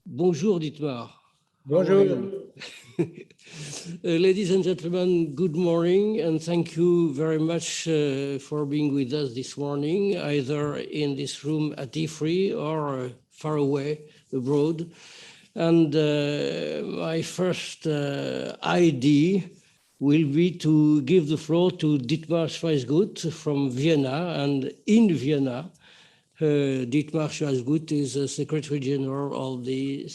Bonjour, Dietmar. Bonjour. Ladies and gentlemen, good morning, and thank you very much for being with us this morning, either in this room at IFRI or far away abroad. And my first idea will be to give the floor to Dietmar Schweizgut from Vienna. And in Vienna, Dietmar Schweizgut is a Secretary General of the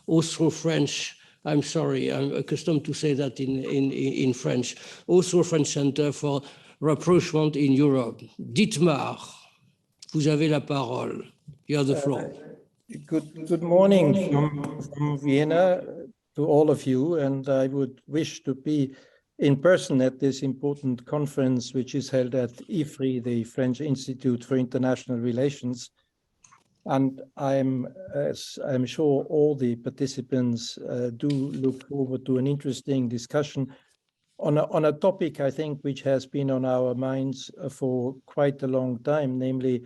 Austro-French, I'm sorry, I'm accustomed to say that in French, Austro-French Center for Rapprochement in Europe. Dietmar, vous avez la parole. You have the floor. Good morning from Vienna to all of you, and I would wish to be in person at this important conference, which is held at IFRI, the French Institute for International Relations. And I'm sure all the participants do look forward to an interesting discussion on a topic, I think, which has been on our minds for quite a long time, namely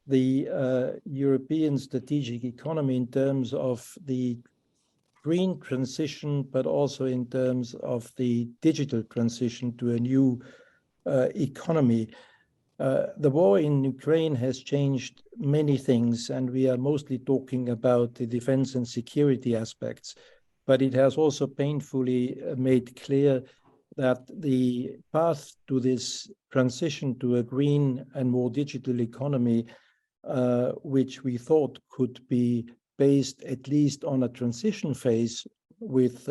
the European strategic economy in terms of the green transition, but also in terms of the digital transition to a new economy. The war in Ukraine has changed many things, and we are mostly talking about the defense and security aspects, but it has also painfully made clear that the path to this transition to a green and more digital economy, which we thought could be based at least on a transition phase with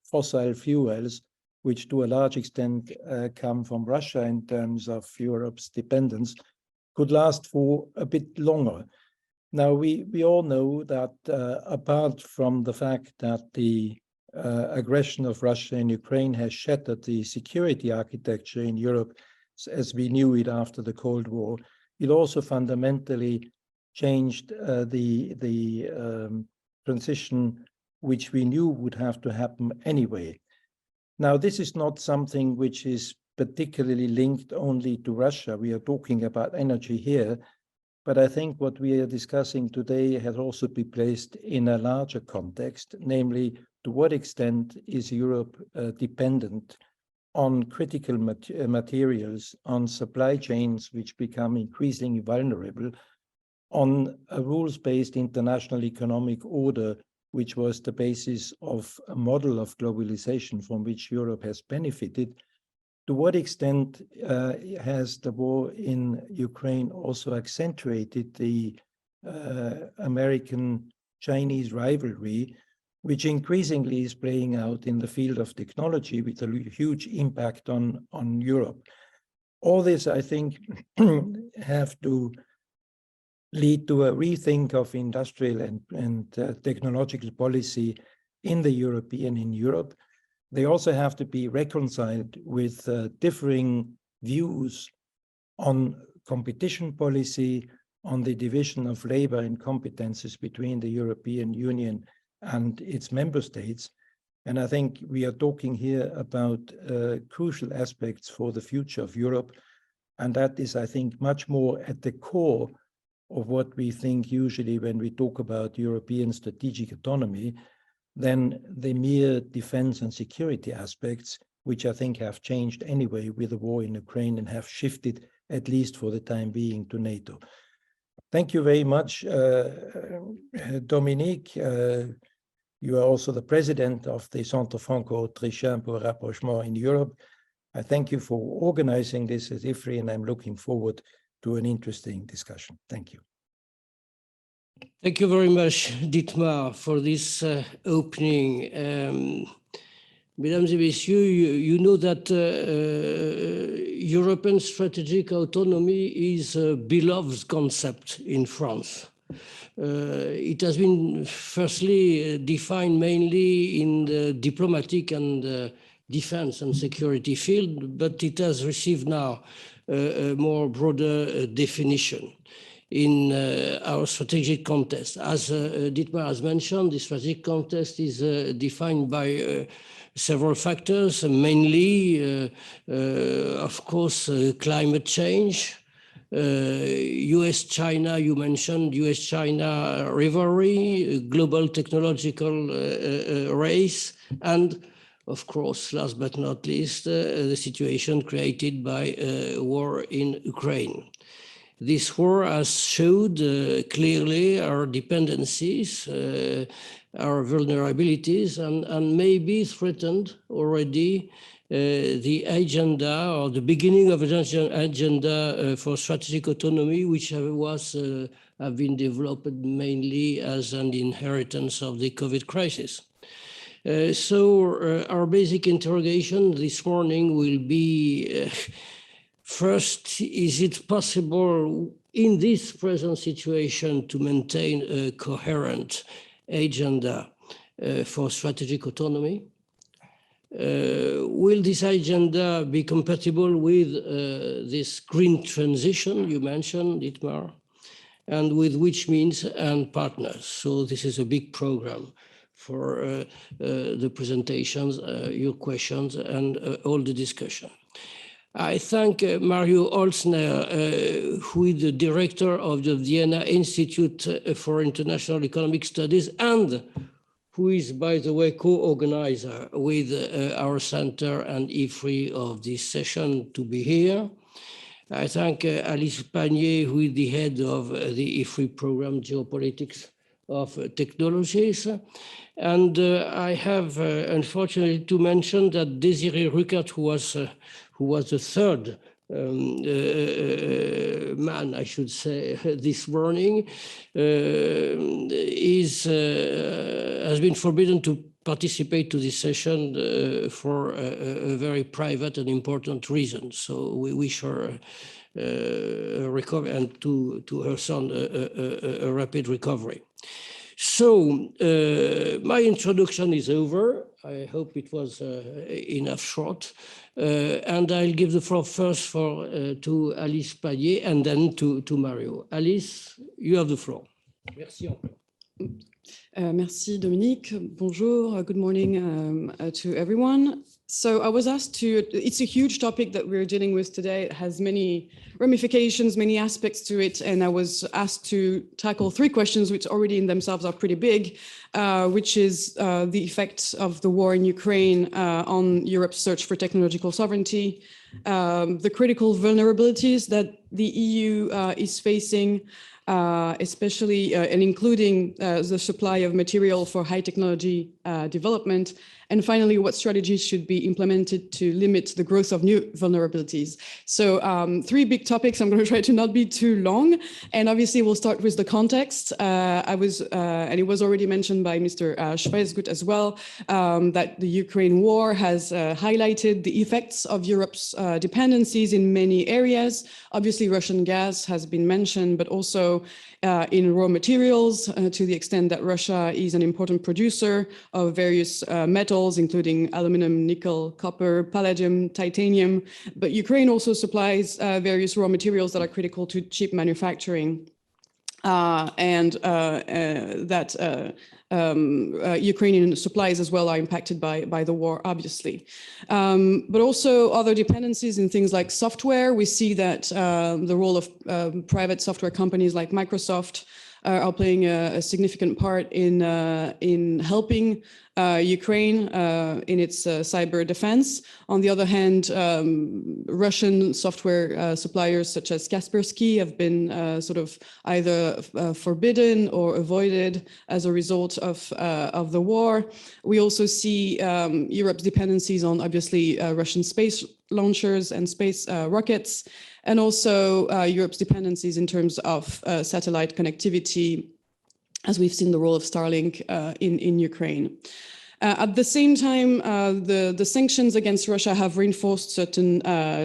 fossil fuels, which to a large extent come from Russia in terms of Europe's dependence, could last for a bit longer. Now, we all know that apart from the fact that the aggression of Russia in Ukraine has shattered the security architecture in Europe as we knew it after the Cold War, it also fundamentally changed the transition which we knew would have to happen anyway. Now, this is not something which is particularly linked only to Russia. We are talking about energy here, but I think what we are discussing today has also been placed in a larger context, namely, to what extent is Europe dependent on critical materials, on supply chains which become increasingly vulnerable, on a rules-based international economic order, which was the basis of a model of globalization from which Europe has benefited. To what extent has the war in Ukraine also accentuated the American-Chinese rivalry, which increasingly is playing out in the field of technology with a huge impact on Europe? All this, I think, have to lead to a rethink of industrial and technological policy in Europe. They also have to be reconciled with differing views on competition policy, on the division of labor and competences between the European Union and its member states. And I think we are talking here about crucial aspects for the future of Europe. And that is, I think, much more at the core of what we think usually when we talk about European strategic autonomy than the mere defense and security aspects, which I think have changed anyway with the war in Ukraine and have shifted, at least for the time being, to NATO. Thank you very much, Dominique. You are also the president of the Centre Franco-Autrichien pour Rapprochement in Europe. I thank you for organizing this at IFRI, and I'm looking forward to an interesting discussion. Thank you. Thank you very much, Dietmar, for this opening. Mesdames et messieurs, you know that European strategic autonomy is a beloved concept in France. It has been firstly defined mainly in the diplomatic and defense and security field, but it has received now a more broader definition in our strategic context. As Dietmar has mentioned, the strategic context is defined by several factors, mainly, of course, climate change, US-China, you mentioned US-China rivalry, global technological race, and of course, last but not least, the situation created by war in Ukraine. This war has showed clearly our dependencies, our vulnerabilities, and maybe threatened already the agenda or the beginning of an agenda for strategic autonomy, which have been developed mainly as an inheritance of the COVID crisis. So our basic interrogation this morning will be, first, is it possible in this present situation to maintain a coherent agenda for strategic autonomy? Will this agenda be compatible with this green transition you mentioned, Dietmar, and with which means and partners? So this is a big program for the presentations, your questions, and all the discussion. I thank Mario Olsner, who is the director of the Vienna Institute for International Economic Studies and who is, by the way, co-organizer with our center and IFRI of this session to be here. I thank Alice Panier, who is the head of the IFRI program, Geopolitics of Technologies. And I have, unfortunately, to mention that Desiree Ruckert, who was the third man, I should say, this morning, has been forbidden to participate to this session for a very private and important reason. So we wish her a recovery and to her son a rapid recovery. So my introduction is over. I hope it was enough short. And I'll give the floor first to Alice Panier and then to Mario. Alice, you have the floor. Merci encore. Merci, Dominique. Bonjour, good morning to everyone. So I was asked it's a huge topic that we're dealing with today. It has many ramifications, many aspects to it. And I was asked to tackle three questions, which already in themselves are pretty big, which is the effects of the war in Ukraine on Europe's search for technological sovereignty, the critical vulnerabilities that the EU is facing, especially and including the supply of material for high technology development. And finally, what strategies should be implemented to limit the growth of new vulnerabilities? So three big topics. I'm going to try to not be too long. And obviously, we'll start with the context. And it was already mentioned by Mr. Schweizgut as well, that the Ukraine war has highlighted the effects of Europe's dependencies in many areas. Obviously, Russian gas has been mentioned, but also in raw materials, to the extent that Russia is an important producer of various metals, including aluminum, nickel, copper, palladium, titanium. But Ukraine also supplies various raw materials that are critical to chip manufacturing. Ukrainian supplies as well are impacted by the war, obviously. But also other dependencies in things like software. We see that the role of private software companies like Microsoft are playing a significant part in helping Ukraine in its cyber defense. On the other hand, Russian software suppliers such as Kaspersky have been sort of either forbidden or avoided as a result of the war. We also see Europe's dependencies on, obviously, Russian space launchers and space rockets, and also Europe's dependencies in terms of satellite connectivity, as we've seen the role of Starlink in Ukraine. At the same time, the sanctions against Russia have reinforced certain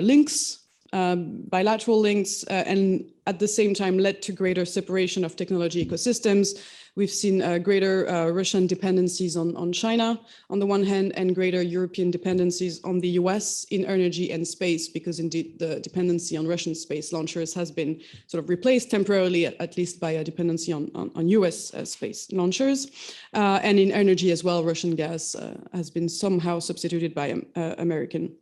links, bilateral links, and at the same time led to greater separation of technology ecosystems. We've seen greater Russian dependencies on China on the one hand, and greater European dependencies on the US in energy and space, because indeed the dependency on Russian space launchers has been sort of replaced temporarily, at least by a dependency on US space launchers. And in energy as well, Russian gas has been somehow substituted by American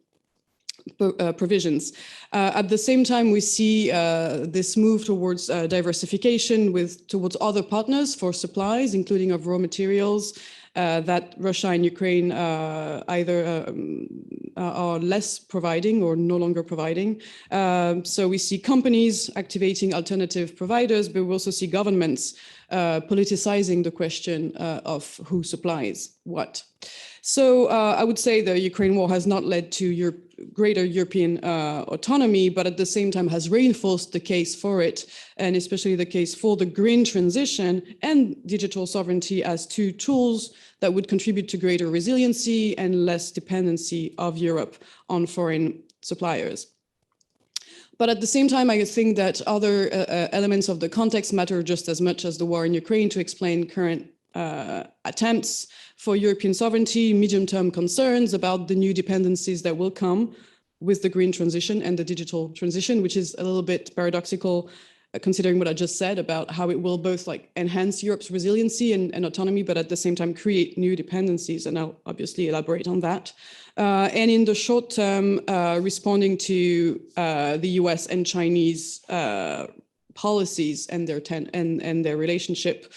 provisions. At the same time, we see this move towards diversification towards other partners for supplies, including of raw materials, that Russia and Ukraine either are less providing or no longer providing. So we see companies activating alternative providers, but we also see governments politicizing the question of who supplies what. So I would say the Ukraine war has not led to greater European autonomy, but at the same time has reinforced the case for it, and especially the case for the green transition and digital sovereignty as two tools that would contribute to greater resiliency and less dependency of Europe on foreign suppliers. But at the same time, I think that other elements of the context matter just as much as the war in Ukraine to explain current attempts for European sovereignty, medium-term concerns about the new dependencies that will come with the green transition and the digital transition, which is a little bit paradoxical considering what I just said about how it will both enhance Europe's resiliency and autonomy, but at the same time create new dependencies. And I'll obviously elaborate on that. And in the short term, responding to the US and Chinese policies and their relationship.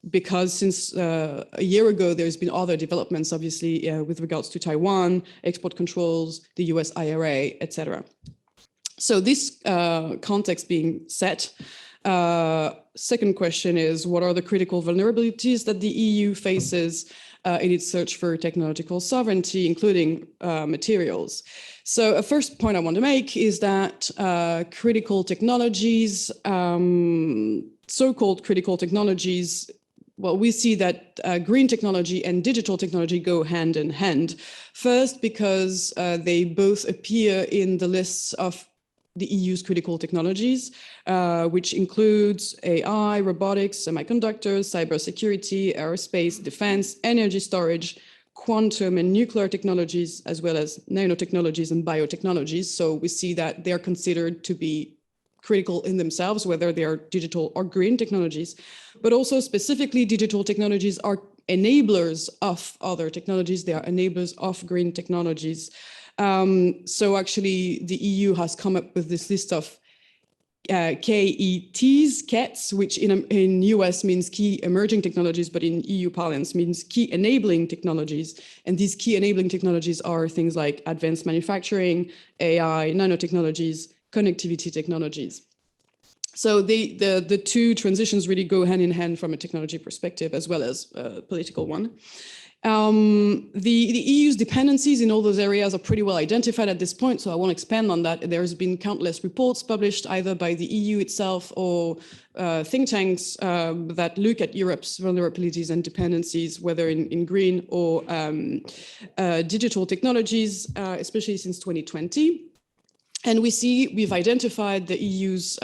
Because since a year ago, there's been other developments, obviously, with regards to Taiwan, export controls, the US IRA, etc. So this context being set, second question is, what are the critical vulnerabilities that the EU faces in its search for technological sovereignty, including materials? So a first point I want to make is that critical technologies, so-called critical technologies, well, we see that green technology and digital technology go hand in hand. First, because they both appear in the lists of the EU's critical technologies, which includes AI, robotics, semiconductors, cybersecurity, aerospace, defense, energy storage, quantum and nuclear technologies, as well as nanotechnologies and biotechnologies. So we see that they're considered to be critical in themselves, whether they are digital or green technologies, but also specifically digital technologies are enablers of other technologies. They are enablers of green technologies. So actually the EU has come up with this list of KETs, which in US means key emerging technologies, but in EU parlance means key enabling technologies. And these key enabling technologies are things like advanced manufacturing, AI, nanotechnologies, connectivity technologies. So the two transitions really go hand in hand from a technology perspective as well as a political one. The EU's dependencies in all those areas are pretty well identified at this point, so I won't expand on that. There's been countless reports published either by the EU itself or think tanks that look at Europe's vulnerabilities and dependencies, whether in green or digital technologies, especially since 2020. And we've identified the EU's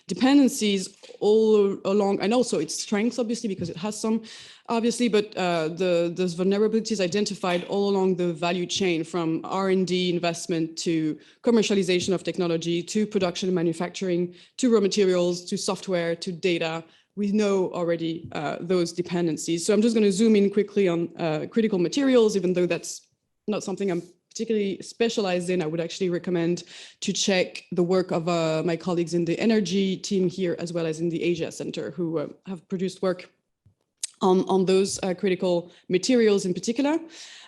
dependencies all along, and also its strengths, obviously, because it has some, obviously, but those vulnerabilities identified all along the value chain, from R&D investment to commercialization of technology, to production and manufacturing, to raw materials, to software, to data. We know already those dependencies. So I'm just going to zoom in quickly on critical materials, even though that's not something I'm particularly specialized in. I would actually recommend to check the work of my colleagues in the energy team here, as well as in the Asia Center, who have produced work on those critical materials in particular.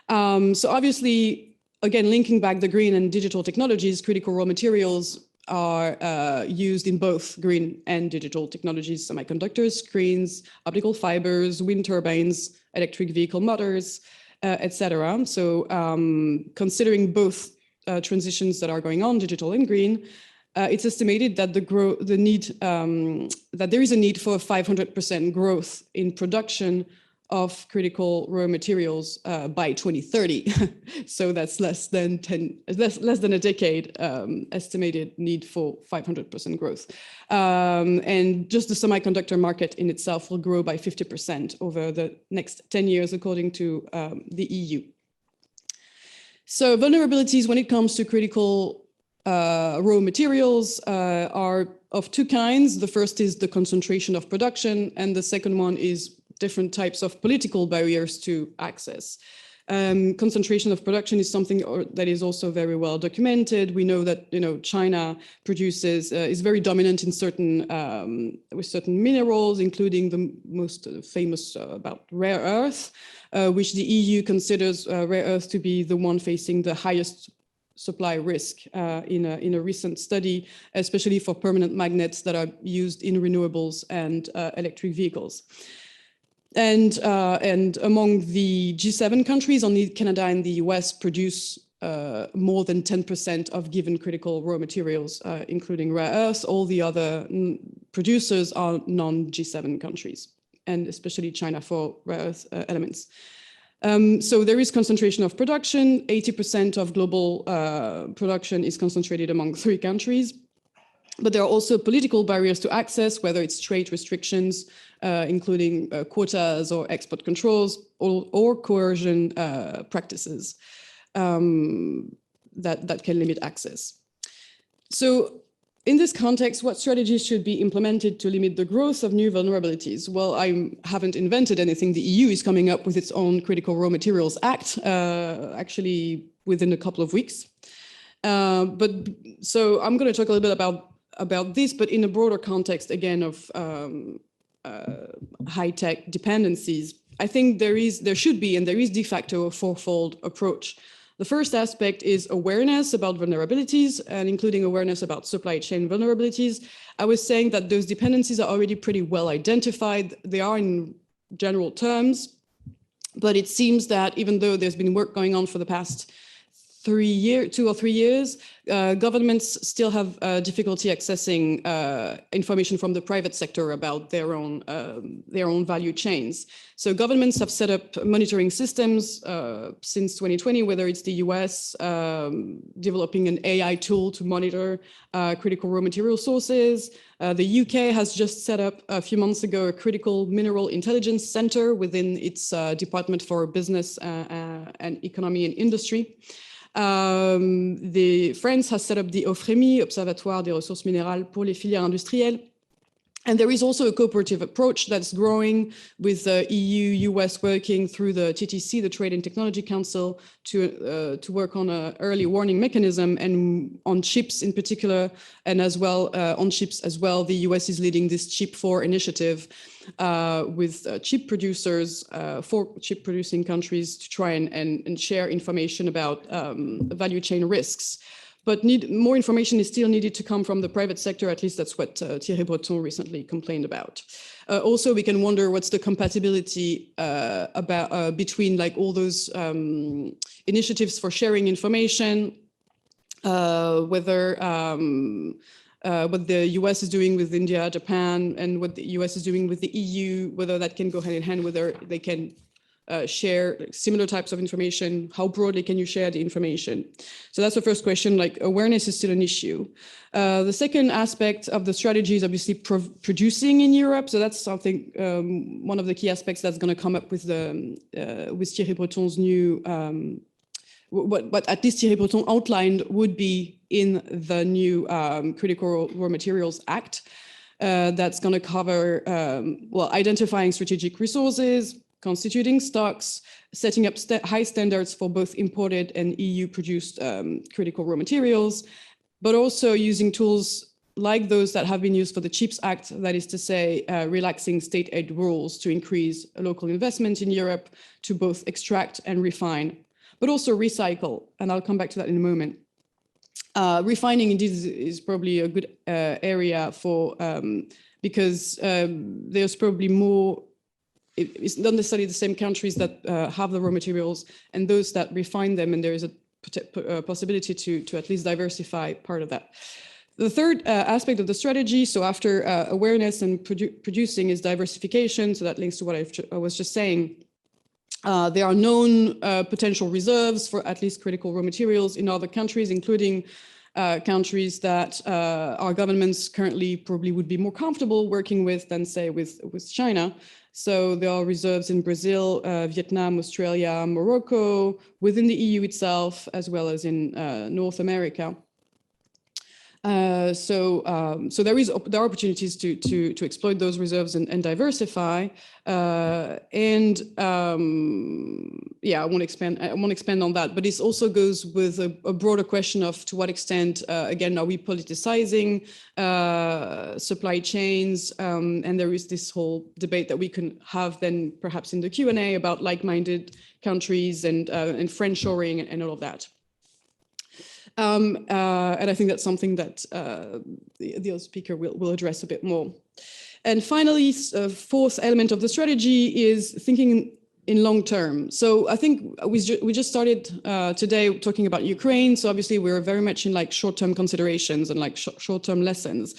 So obviously, again, linking back the green and digital technologies, critical raw materials are used in both green and digital technologies, semiconductors, screens, optical fibers, wind turbines, electric vehicle motors, etc. So considering both transitions that are going on, digital and green, it's estimated that that there is a need for 500% growth in production of critical raw materials by 2030. So that's less than a decade estimated need for 500% growth. And just the semiconductor market in itself will grow by 50% over the next 10 years, according to the EU. So vulnerabilities when it comes to critical raw materials are of two kinds. The first is the concentration of production, and the second one is different types of political barriers to access. Concentration of production is something that is also very well documented. We know that China produces is very dominant in certain with certain minerals, including the most famous about rare earth, which the EU considers rare earth to be the one facing the highest supply risk in a recent study, especially for permanent magnets that are used in renewables and electric vehicles. And among the G7 countries, only Canada and the US produce more than 10% of given critical raw materials, including rare earths. All the other producers are non-G7 countries, and especially China for rare earth elements. So there is concentration of production. 80% of global production is concentrated among 3 countries. But there are also political barriers to access, whether it's trade restrictions, including quotas or export controls, or coercion practices that can limit access. So in this context, what strategies should be implemented to limit the growth of new vulnerabilities? Well, I haven't invented anything. The EU is coming up with its own Critical Raw Materials Act, actually within a couple of weeks. So I'm going to talk a little bit about this, but in a broader context, again, of high-tech dependencies. I think there should be, and there is de facto, a fourfold approach. The first aspect is awareness about vulnerabilities, and including awareness about supply chain vulnerabilities. I was saying that those dependencies are already pretty well identified. They are in general terms, but it seems that even though there's been work going on for the past 2 or 3 years, governments still have difficulty accessing information from the private sector about their own value chains. So governments have set up monitoring systems since 2020, whether it's the US developing an AI tool to monitor critical raw material sources. The UK has just set up a few months ago a critical mineral intelligence center within its Department for Business and Economy and Industry. France has set up the OFREMI, Observatoire des ressources minérales pour les filières industrielles. And there is also a cooperative approach that's growing with the EU, US working through the TTC, the Trade and Technology Council, to work on an early warning mechanism and on chips in particular, and as well on chips as well. The US is leading this Chip 4 initiative with chip producers, 4 chip producing countries, to try and share information about value chain risks. But more information is still needed to come from the private sector. At least that's what Thierry Breton recently complained about. Also, we can wonder what's the compatibility between like all those initiatives for sharing information, whether what the US is doing with India, Japan, and what the US is doing with the EU, whether that can go hand in hand, whether they can share similar types of information, how broadly can you share the information? So that's the first question, like awareness is still an issue. The second aspect of the strategy is obviously producing in Europe. So that's something, one of the key aspects that's going to come up with Thierry Breton's new, what at least Thierry Breton outlined would be in the new Critical Raw Materials Act. That's going to cover, identifying strategic resources, constituting stocks, setting up high standards for both imported and EU-produced critical raw materials, but also using tools like those that have been used for the CHIPS Act, that is to say, relaxing state aid rules to increase local investment in Europe to both extract and refine, but also recycle. And I'll come back to that in a moment. Refining indeed is probably a good area for, because there's probably more. It's not necessarily the same countries that have the raw materials and those that refine them, and there is a possibility to at least diversify part of that. The third aspect of the strategy, so after awareness and producing, is diversification. So that links to what I was just saying. There are known potential reserves for at least critical raw materials in other countries, including countries that our governments currently probably would be more comfortable working with than, say, with China. So there are reserves in Brazil, Vietnam, Australia, Morocco, within the EU itself, as well as in North America. So there are opportunities to exploit those reserves and diversify. Yeah, I won't expand on that, but this also goes with a broader question of to what extent, again, are we politicizing supply chains? And there is this whole debate that we can have then perhaps in the Q&A about like-minded countries and friendshoring and all of that. And I think that's something that the other speaker will address a bit more. And finally, fourth element of the strategy is thinking in long term. So I think we just started today talking about Ukraine. So obviously we're very much in like short-term considerations and like short-term lessons.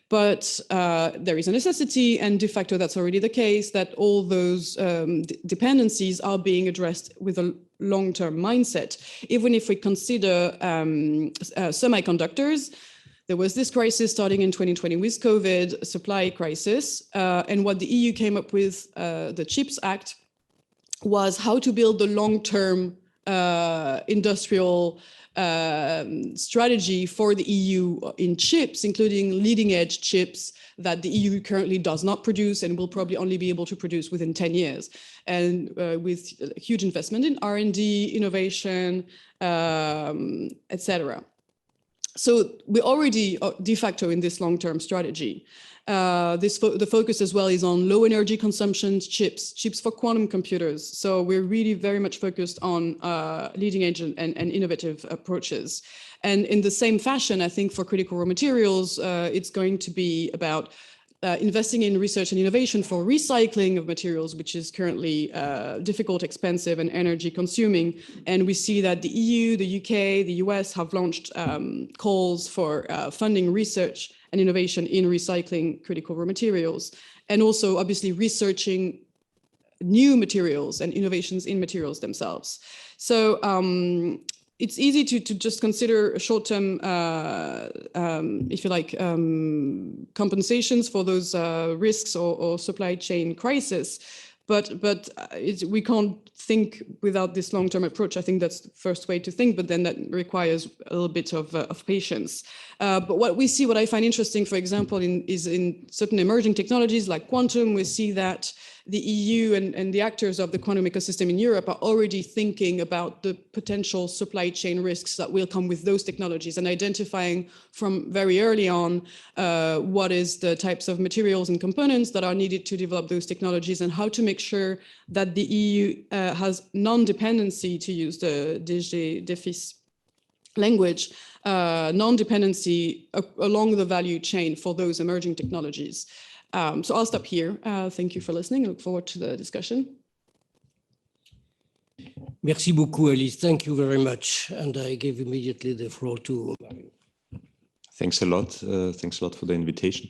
But there is a necessity, and de facto that's already the case, that all those dependencies are being addressed with a long-term mindset. Even if we consider semiconductors, there was this crisis starting in 2020 with COVID, supply crisis, and what the EU came up with, the CHIPS Act, was how to build the long-term industrial strategy for the EU in chips, including leading edge chips that the EU currently does not produce and will probably only be able to produce within 10 years. And with huge investment in R&D, innovation, etc. So we're already de facto in this long-term strategy. The focus as well is on low energy consumption chips for quantum computers. So we're really very much focused on leading edge and innovative approaches. And in the same fashion, I think for critical raw materials, it's going to be about investing in research and innovation for recycling of materials, which is currently difficult, expensive, and energy consuming. And we see that the EU, the UK, the US have launched calls for funding research and innovation in recycling critical raw materials, and also obviously researching new materials and innovations in materials themselves. So it's easy to just consider short-term, if you like, compensations for those risks or supply chain crisis. But we can't think without this long-term approach. I think that's the first way to think, but then that requires a little bit of patience. But what I find interesting, for example, is in certain emerging technologies like quantum, we see that the EU and the actors of the quantum ecosystem in Europe are already thinking about the potential supply chain risks that will come with those technologies and identifying from very early on what is the types of materials and components that are needed to develop those technologies and how to make sure that the EU has non-dependency, to use the DG Defis language, non-dependency along the value chain for those emerging technologies. So I'll stop here. Thank you for listening. I look forward to the discussion. Merci beaucoup, Alice. Thank you very much. And I give immediately the floor to Mario. Thanks a lot. Thanks a lot for the invitation.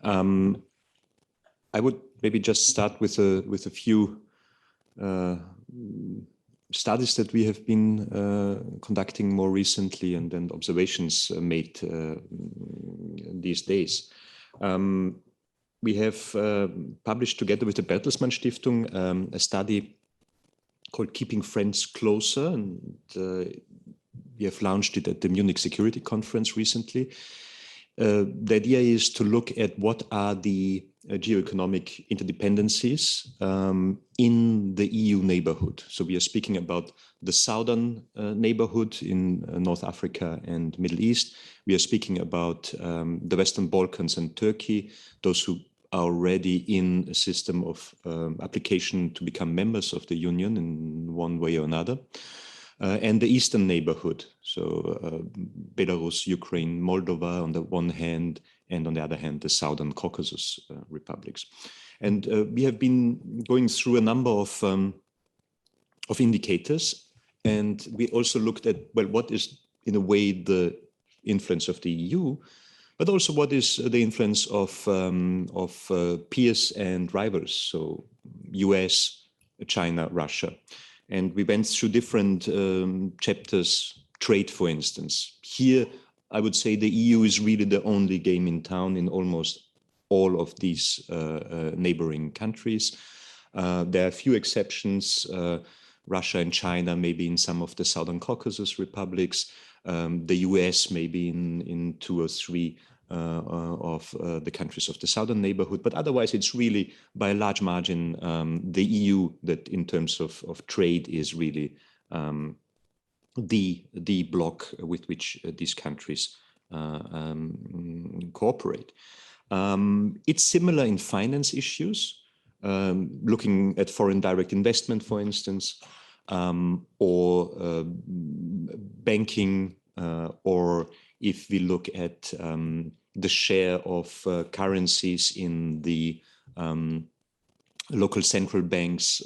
I would maybe just start with a few studies that we have been conducting more recently and then observations made these days. We have published together with the Bertelsmann Stiftung a study called Keeping Friends Closer, and we have launched it at the Munich Security Conference recently. The idea is to look at what are the geoeconomic interdependencies in the EU neighborhood. So we are speaking about the southern neighborhood in North Africa and Middle East. We are speaking about the Western Balkans and Turkey, those who are already in a system of application to become members of the Union in one way or another. And the eastern neighborhood, so Belarus, Ukraine, Moldova on the one hand, and on the other hand, the Southern Caucasus republics. And we have been going through a number of indicators, and we also looked at, well, what is in a way the influence of the EU, but also what is the influence of peers and rivals, so US, China, Russia. And we went through different chapters, trade, for instance. Here, I would say the EU is really the only game in town in almost all of these neighboring countries. There are a few exceptions. Russia and China maybe in some of the Southern Caucasus republics, the US maybe in 2 or 3 of the countries of the southern neighborhood. But otherwise, it's really by a large margin the EU that in terms of trade is really the bloc with which these countries cooperate. It's similar in finance issues, looking at foreign direct investment, for instance, or banking, or if we look at the share of currencies in the local central banks'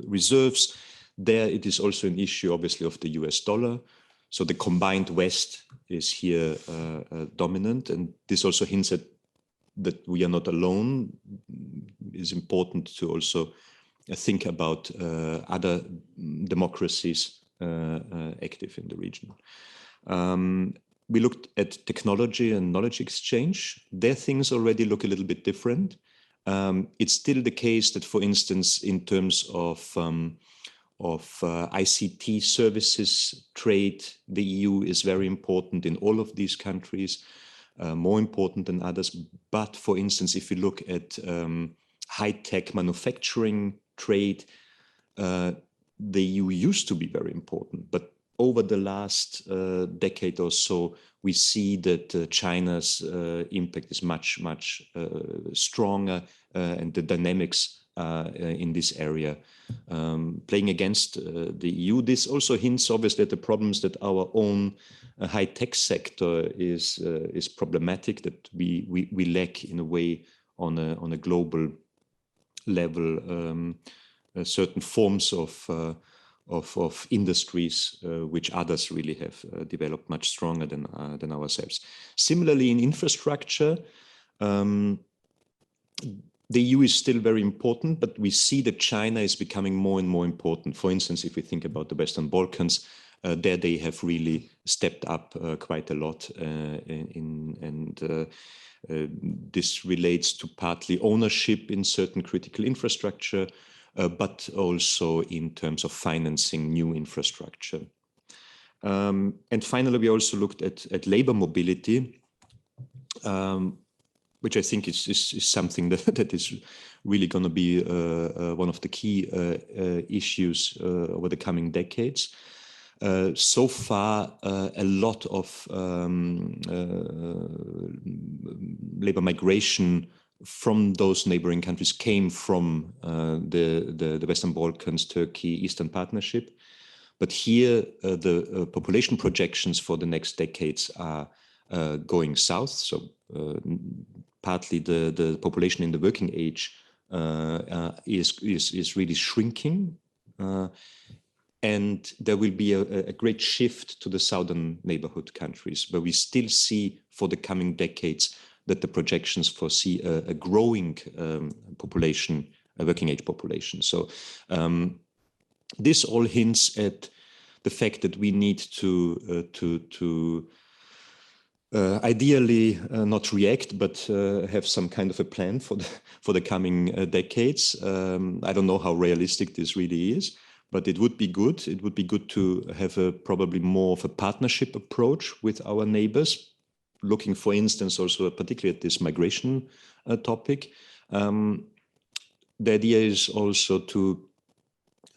reserves, there it is also an issue, obviously, of the US dollar. So the combined West is here dominant, and this also hints at that we are not alone. It's important to also think about other democracies active in the region. We looked at technology and knowledge exchange. There things already look a little bit different. It's still the case that, for instance, in terms of ICT services trade, the EU is very important in all of these countries, more important than others. But for instance, if you look at high-tech manufacturing trade, the EU used to be very important. But over the last decade or so, we see that China's impact is much, much stronger, and the dynamics in this area playing against the EU. This also hints, obviously, at the problems that our own high-tech sector is problematic, that we lack in a way on a global level certain forms of industries which others really have developed much stronger than ourselves. Similarly, in infrastructure, the EU is still very important, but we see that China is becoming more and more important. For instance, if we think about the Western Balkans, there they have really stepped up quite a lot, and this relates to partly ownership in certain critical infrastructure, but also in terms of financing new infrastructure. And finally, we also looked at labor mobility, which I think is something that is really going to be one of the key issues over the coming decades. So far, a lot of labor migration from those neighboring countries came from the Western Balkans, Turkey, Eastern Partnership. But here, the population projections for the next decades are going south. So partly the population in the working age is really shrinking. And there will be a great shift to the southern neighborhood countries, where we still see for the coming decades that the projections foresee a growing population, a working age population. So this all hints at the fact that we need to ideally not react, but have some kind of a plan for the coming decades. I don't know how realistic this really is, but it would be good. It would be good to have probably more of a partnership approach with our neighbors, looking, for instance, also particularly at this migration topic. The idea is also to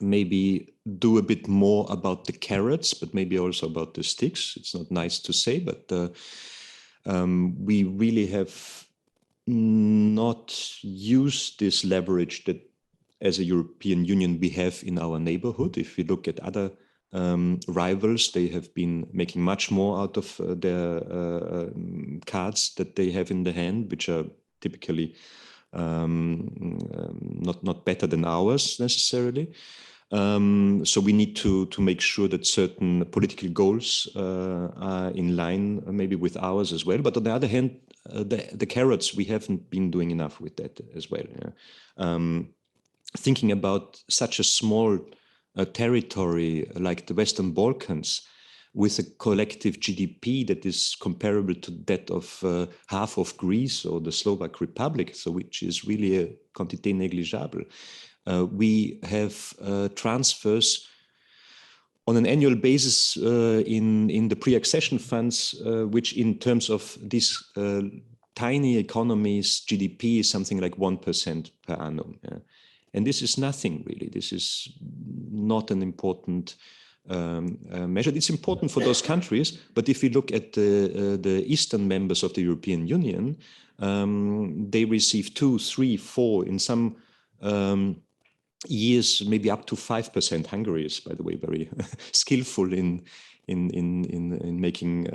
maybe do a bit more about the carrots, but maybe also about the sticks. It's not nice to say, but we really have not used this leverage that as a European Union we have in our neighborhood. If we look at other rivals, they have been making much more out of their cards that they have in the hand, which are typically not better than ours necessarily. So we need to make sure that certain political goals are in line maybe with ours as well. But on the other hand, the carrots, we haven't been doing enough with that as well. Yeah. Thinking about such a small territory like the Western Balkans, with a collective GDP that is comparable to that of half of Greece or the Slovak Republic, so which is really a quantité négligeable. We have transfers on an annual basis in the pre-accession funds, which in terms of these tiny economies, GDP is something like 1% per annum. Yeah. And this is nothing really. This is not an important measure. It's important for those countries, but if we look at the eastern members of the European Union, they receive 2, 3, 4, in some years, maybe up to 5%. Hungary is, by the way, very skillful in making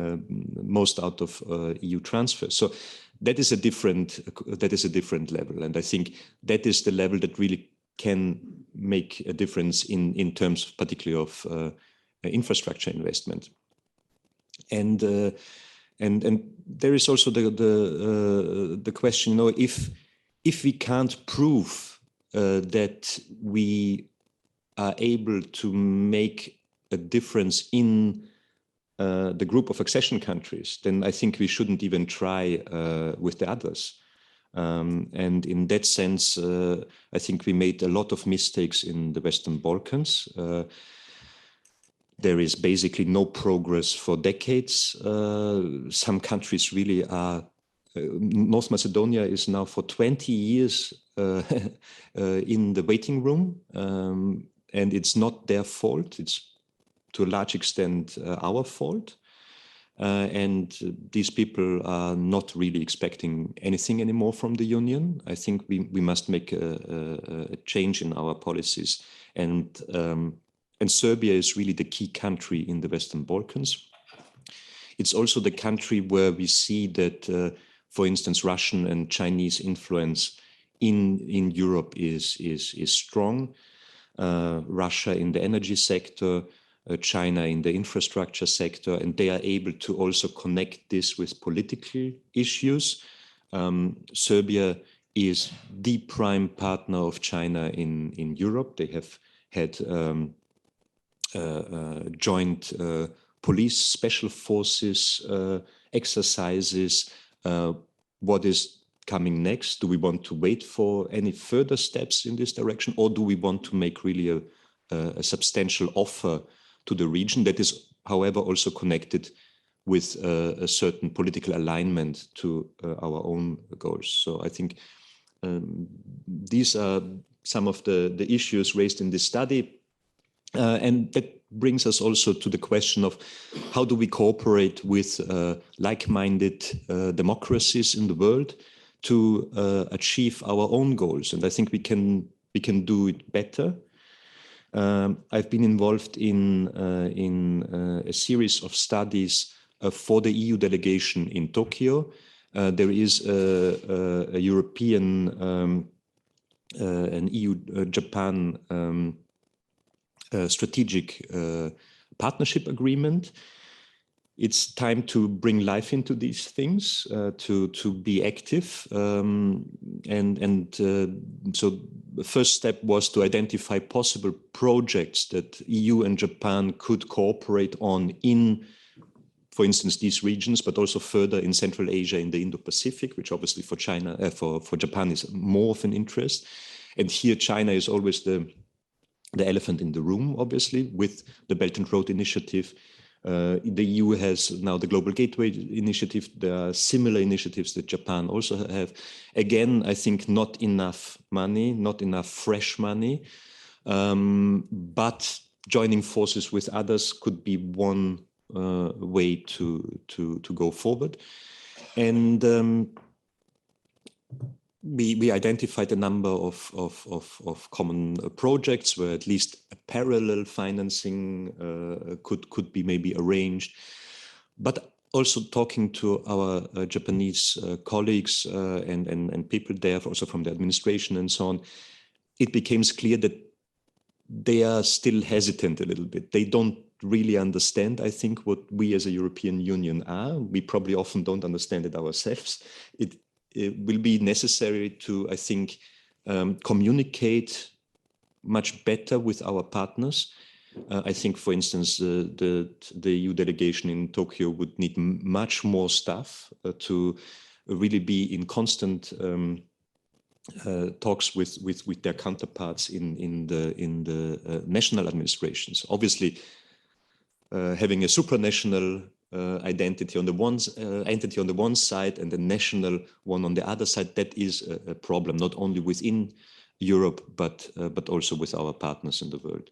most out of EU transfers. So that is a different level, and I think that is the level that really can make a difference in terms, particularly of infrastructure investment. And there is also the question, you know, if we can't prove that we are able to make a difference in the group of accession countries, then I think we shouldn't even try with the others. And in that sense, I think we made a lot of mistakes in the Western Balkans. There is basically no progress for decades. Some countries really are, North Macedonia is now for 20 years in the waiting room, and it's not their fault. It's to a large extent our fault. And these people are not really expecting anything anymore from the Union. I think we must make a change in our policies. And Serbia is really the key country in the Western Balkans. It's also the country where we see that, for instance, Russian and Chinese influence in Europe is strong. Russia in the energy sector, China in the infrastructure sector, and they are able to also connect this with political issues. Serbia is the prime partner of China in Europe. They have had joint police special forces exercises. What is coming next? Do we want to wait for any further steps in this direction, or do we want to make really a substantial offer to the region that is, however, also connected with a certain political alignment to our own goals? So I think these are some of the issues raised in this study. And that brings us also to the question of how do we cooperate with like-minded democracies in the world to achieve our own goals? And I think we can do it better. I've been involved in a series of studies for the EU delegation in Tokyo. There is a European, an EU-Japan strategic partnership agreement. It's time to bring life into these things, to be active. So the first step was to identify possible projects that EU and Japan could cooperate on in, for instance, these regions, but also further in Central Asia, in the Indo-Pacific, which obviously for China, for Japan is more of an interest. And here China is always the elephant in the room, obviously, with the Belt and Road Initiative. The EU has now the Global Gateway Initiative. There are similar initiatives that Japan also have. Again, I think not enough money, not enough fresh money, but joining forces with others could be one way to go forward. And we identified a number of common projects where at least a parallel financing could be maybe arranged. But also talking to our Japanese colleagues and people there, also from the administration and so on, it became clear that they are still hesitant a little bit. They don't really understand, I think, what we as a European Union are. We probably often don't understand it ourselves. It will be necessary to, I think, communicate much better with our partners. I think, for instance, the EU delegation in Tokyo would need much more staff to really be in constant talks with their counterparts in the national administrations. Obviously, having a supranational identity on the one side and a national one on the other side, that is a problem, not only within Europe but also with our partners in the world.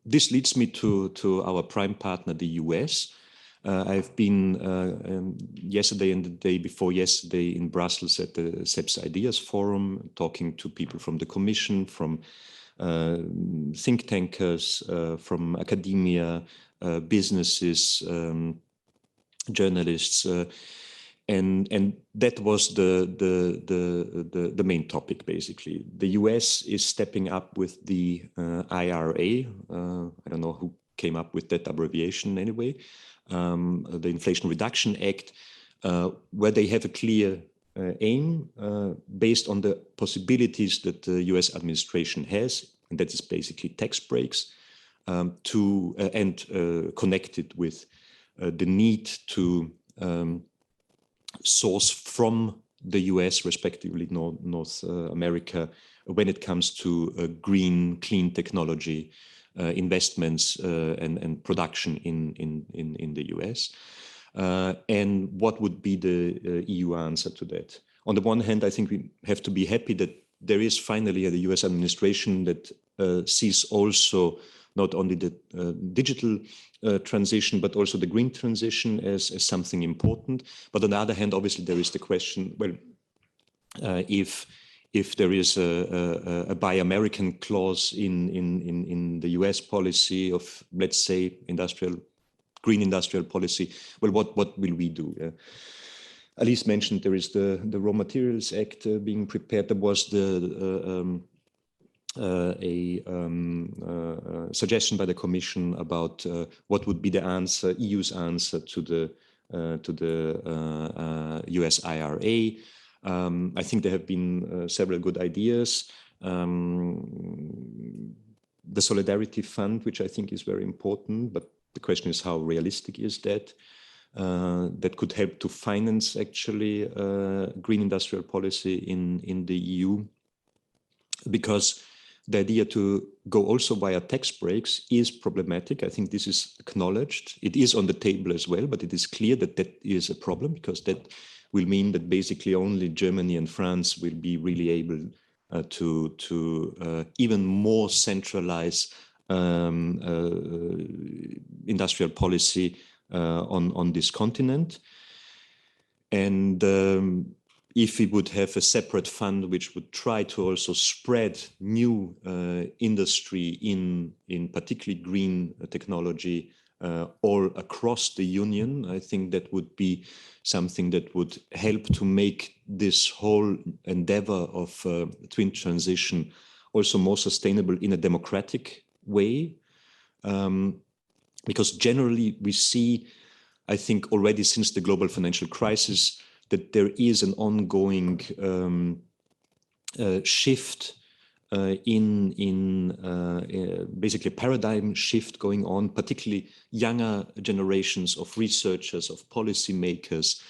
This leads me to our prime partner, the US. I've been yesterday and the day before yesterday in Brussels at the CEPS Ideas Forum, talking to people from the Commission, from think tankers, from academia, businesses, journalists, and that was the main topic. Basically, the US is stepping up with the IRA. I don't know who came up with that abbreviation anyway. The Inflation Reduction Act, where they have a clear aim based on the possibilities that the US administration has, and that is basically tax breaks, connected with the need to source from the US, respectively North America, when it comes to green, clean technology investments and production in the US. And what would be the EU answer to that? On the one hand, I think we have to be happy that there is finally a US administration that sees also not only the digital transition, but also the green transition as something important. But on the other hand, obviously, there is the question, well, if there is a Buy American clause in the US policy of, let's say, green industrial policy, well, what will we do? Alice mentioned there is the Raw Materials Act being prepared. There was a suggestion by the Commission about what would be the answer, EU's answer to the US IRA. I think there have been several good ideas. The Solidarity Fund, which I think is very important, but the question is how realistic is that? That could help to finance actually green industrial policy in the EU, because the idea to go also via tax breaks is problematic. I think this is acknowledged. It is on the table as well, but it is clear that that is a problem, because that will mean that basically only Germany and France will be really able to even more centralize industrial policy on this continent. And if we would have a separate fund which would try to also spread new industry in particularly green technology all across the Union, I think that would be something that would help to make this whole endeavor of twin transition also more sustainable in a democratic way. Because generally we see, I think already since the global financial crisis, that there is an ongoing shift basically a paradigm shift going on, particularly younger generations of researchers, of policymakers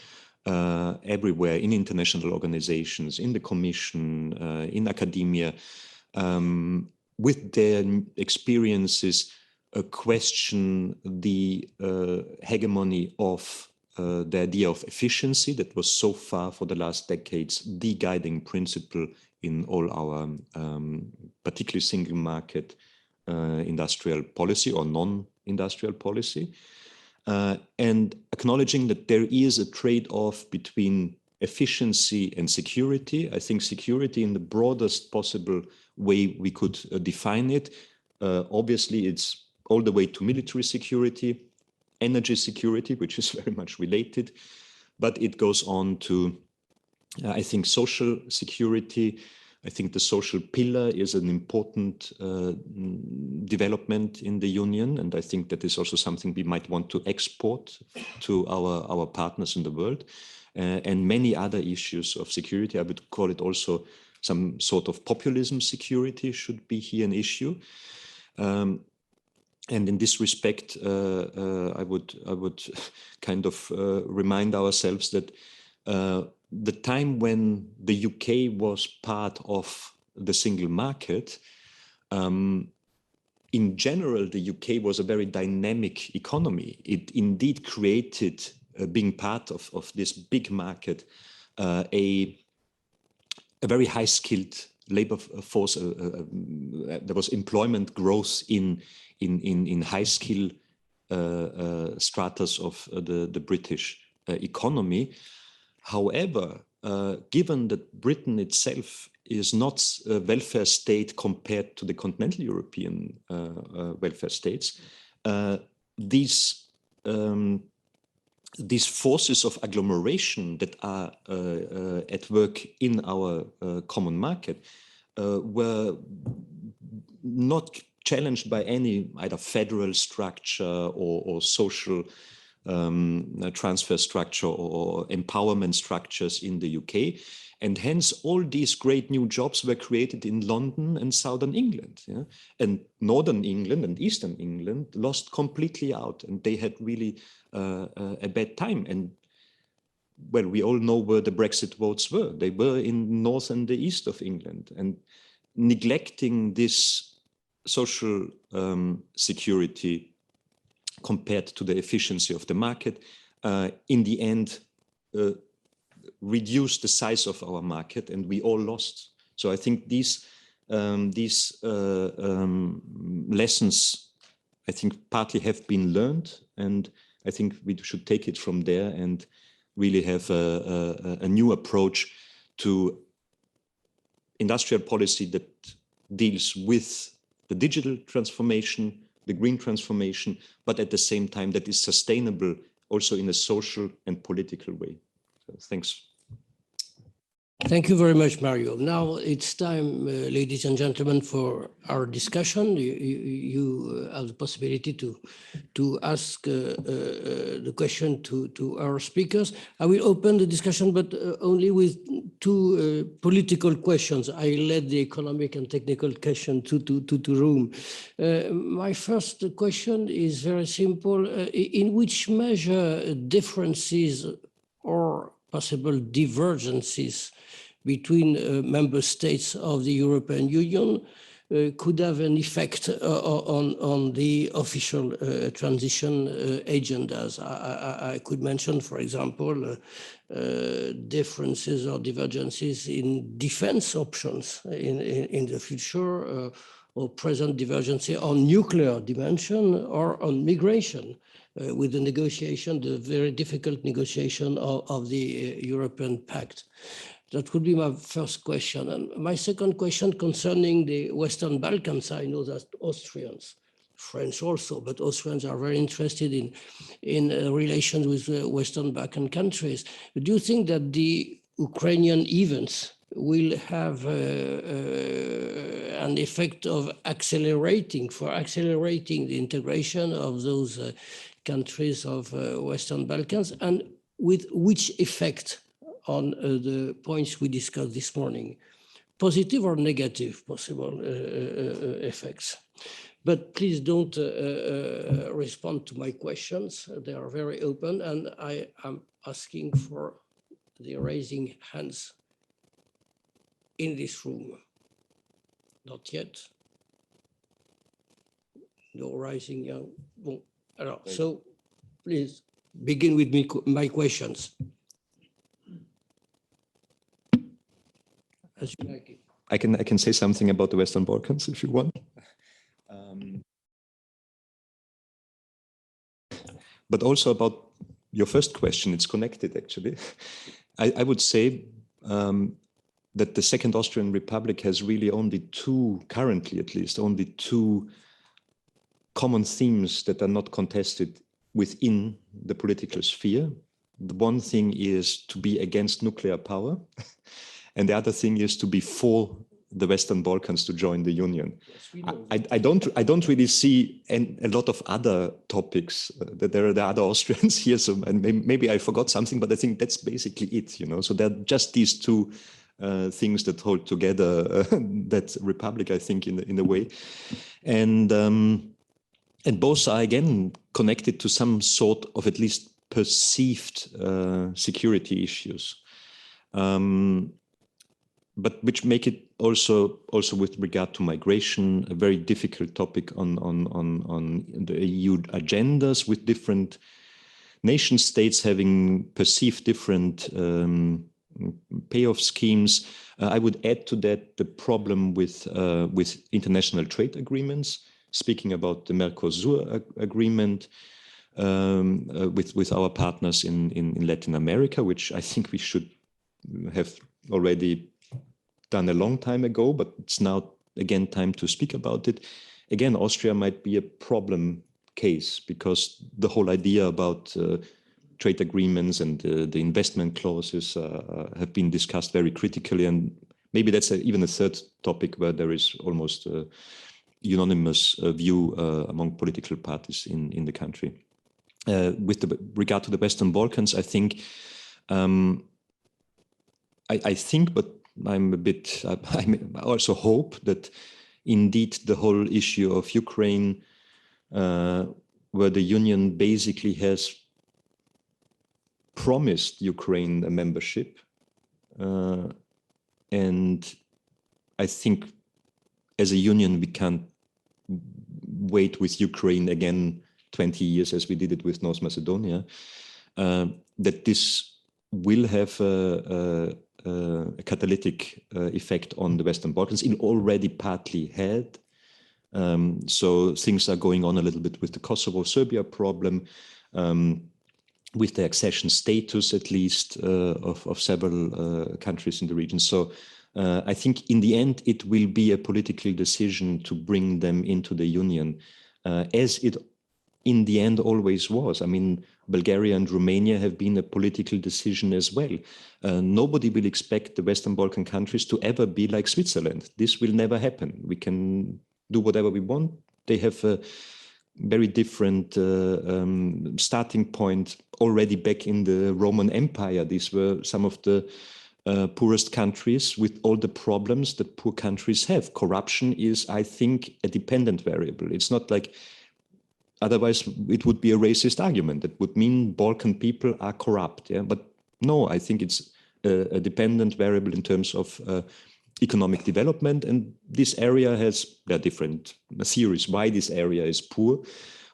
everywhere, in international organizations, in the Commission, in academia, with their experiences, question the hegemony of the idea of efficiency that was so far for the last decades the guiding principle in all our particularly single market industrial policy or non-industrial policy, and acknowledging that there is a trade-off between efficiency and security. I think security in the broadest possible way we could define it. Obviously, it's all the way to military security, energy security, which is very much related, but it goes on to, I think, social security. I think the social pillar is an important development in the Union, and I think that is also something we might want to export to our partners in the world. And many other issues of security, I would call it also some sort of populism security should be here an issue. And in this respect, I would kind of remind ourselves that the time when the UK was part of the single market, in general, the UK was a very dynamic economy. It indeed created, being part of this big market, a very high-skilled labor force. There was employment growth in high-skill stratas of the British economy. However, given that Britain itself is not a welfare state compared to the continental European welfare states, these forces of agglomeration that are at work in our common market were not challenged by any either federal structure or social transfer structure or empowerment structures in the UK. And hence all these great new jobs were created in London and Southern England. Yeah? And Northern England and Eastern England lost completely out, and they had really a bad time. And well, we all know where the Brexit votes were. They were in North and the East of England. And neglecting this social security compared to the efficiency of the market, in the end, reduced the size of our market, and we all lost. So I think these lessons, I think, partly have been learned, and I think we should take it from there and really have a new approach to industrial policy that deals with the digital transformation, the green transformation, but at the same time that is sustainable also in a social and political way. So, thanks. Thank you very much, Mario. Now it's time, ladies and gentlemen, for our discussion. You have the possibility to ask the question to our speakers. I will open the discussion, but only with two political questions. I led the economic and technical question to room. My first question is very simple. In which measure differences or possible divergences between member states of the European Union could have an effect on the official transition agendas. I could mention, for example, differences or divergences in defense options in the future, or present divergences on nuclear dimension or on migration. With the negotiation, the very difficult negotiation of the European Pact. That would be my first question. And my second question concerning the Western Balkans, I know that Austrians, French also, but Austrians are very interested in relations with Western Balkan countries. Do you think that the Ukrainian events will have an effect of accelerating the integration of those countries of Western Balkans, and with which effect on the points we discussed this morning? Positive or negative possible effects? But please don't respond to my questions. They are very open, and I am asking for the raising hands in this room. Not yet. No rising young. Bon. Alors, so please begin with my questions. As you like it. I can say something about the Western Balkans if you want. But also about your first question, it's connected actually. I would say that the Second Austrian Republic has really currently at least, only two common themes that are not contested within the political sphere. The one thing is to be against nuclear power, and the other thing is to be for the Western Balkans to join the Union. Yes, I don't really see a lot of other topics. That there are the other Austrians here, so and maybe I forgot something, but I think that's basically it. You know, so there are just these two things that hold together that republic, I think, in a way, and both are again connected to some sort of at least perceived security issues. but which make it also with regard to migration a very difficult topic on the EU agendas, with different nation states having perceived different payoff schemes. I would add to that the problem with international trade agreements. Speaking about the Mercosur agreement with our partners in Latin America, which I think we should have already done a long time ago, but it's now again time to speak about it. Again, Austria might be a problem case because the whole idea about trade agreements and the investment clauses have been discussed very critically, and maybe that's even a third topic where there is almost a unanimous view among political parties in the country. With regard to the Western Balkans, I think, but I also hope that indeed the whole issue of Ukraine, where the Union basically has promised Ukraine a membership, and I think as a Union we can't wait with Ukraine again 20 years as we did it with North Macedonia, that this will have a catalytic effect on the Western Balkans. It already partly had. So things are going on a little bit with the Kosovo-Serbia problem, with the accession status, at least, of several countries in the region. So I think in the end, it will be a political decision to bring them into the Union, as it in the end always was. I mean, Bulgaria and Romania have been a political decision as well. Nobody will expect the Western Balkan countries to ever be like Switzerland. This will never happen. We can do whatever we want. They have a very different starting point already back in the Roman Empire. These were some of the poorest countries with all the problems that poor countries have. Corruption is, I think, a dependent variable. It's not like, otherwise it would be a racist argument. That would mean Balkan people are corrupt. Yeah? But no, I think it's a dependent variable in terms of economic development. And this area has, there are different theories why this area is poor.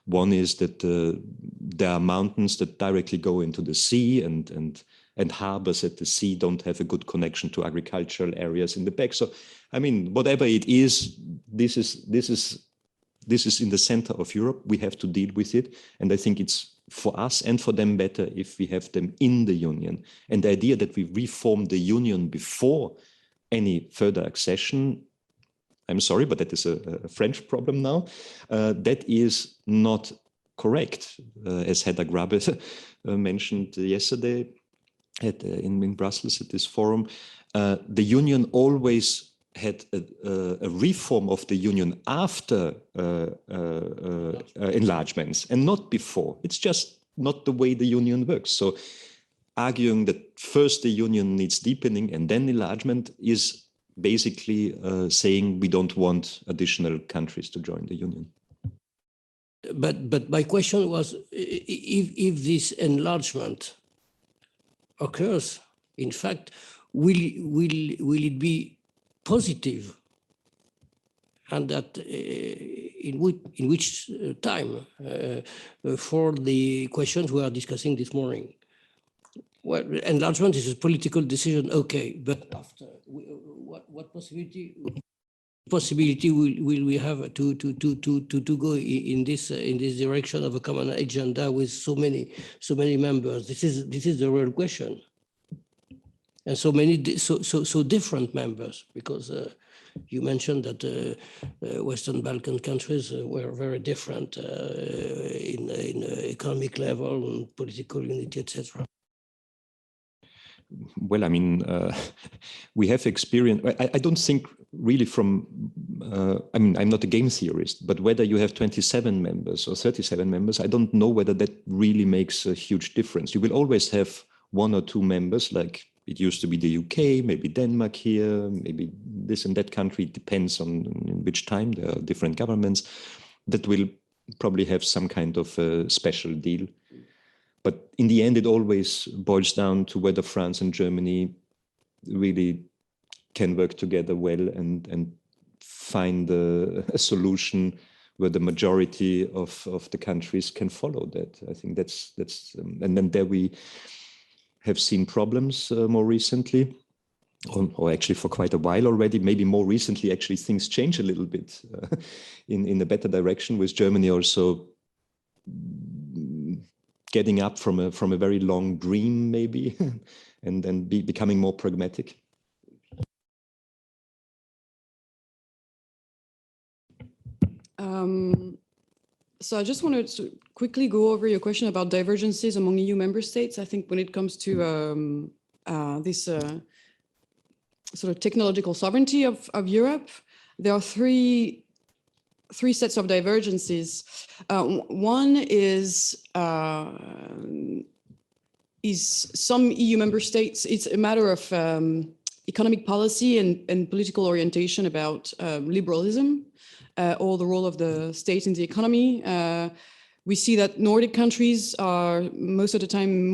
One is that there are mountains that directly go into the sea, and harbors at the sea don't have a good connection to agricultural areas in the back. So, I mean, whatever it is, this is in the center of Europe. We have to deal with it. And I think it's for us and for them better if we have them in the Union. And the idea that we reform the Union before any further accession, I'm sorry, but that is a French problem now. That is not correct, as Hedda Grabe mentioned yesterday in Brussels at this forum. The Union always had a reform of the Union after enlargements and not before. It's just not the way the Union works. So arguing that first the Union needs deepening and then enlargement is basically saying we don't want additional countries to join the Union. But my question was, if this enlargement occurs, in fact, will it be positive, and that in which time for the questions we are discussing this morning? Well, enlargement is a political decision, okay, but after, what possibility will we have to go in this direction of a common agenda with so many members? This is the real question, and so many so different members, because you mentioned that Western Balkan countries were very different in economic level and political unity, etc. Well, I mean, we have experience. I don't think really from, I mean, I'm not a game theorist, but whether you have 27 members or 37 members, I don't know whether that really makes a huge difference. You will always have one or two members, like it used to be the UK, maybe Denmark here, maybe this and that country. It depends on in which time. There are different governments that will probably have some kind of a special deal. But in the end, it always boils down to whether France and Germany really can work together well and find a solution where the majority of the countries can follow that. I think that's and then there we have seen problems more recently, or actually for quite a while already. Maybe more recently, actually things change a little bit in a better direction, with Germany also getting up from a very long dream, maybe, and then becoming more pragmatic. So I just wanted to quickly go over your question about divergences among EU member states. I think when it comes to this sort of technological sovereignty of Europe, there are three sets of divergences. One is some EU member states, it's a matter of economic policy and political orientation about liberalism, or the role of the state in the economy. We see that Nordic countries are most of the time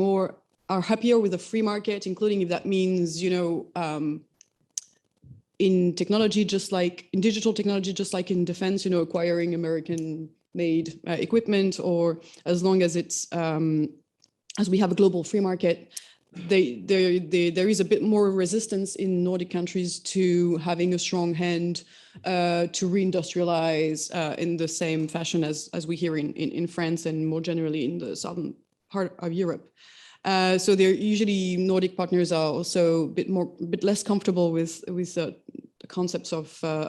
are happier with the free market, including if that means, in technology, just like in digital technology, just like in defense, acquiring American-made equipment, or as long as it's as we have a global free market, there is a bit more resistance in Nordic countries to having a strong hand to reindustrialize in the same fashion as we hear in France and more generally in the southern part of Europe. So they're usually Nordic partners are also a bit less comfortable with the concepts of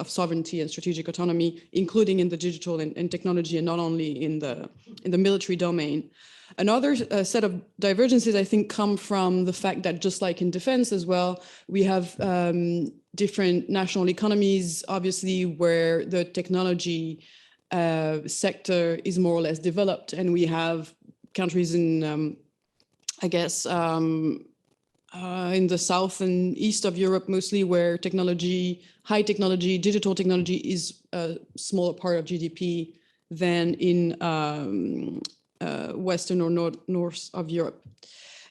sovereignty and strategic autonomy, including in the digital and technology, and not only in the military domain. Another set of divergences, I think, come from the fact that, just like in defense as well, we have different national economies, obviously, where the technology sector is more or less developed, and we have countries in, I guess, in the south and east of Europe, mostly, where high technology, digital technology is a smaller part of GDP than in Western or north of Europe.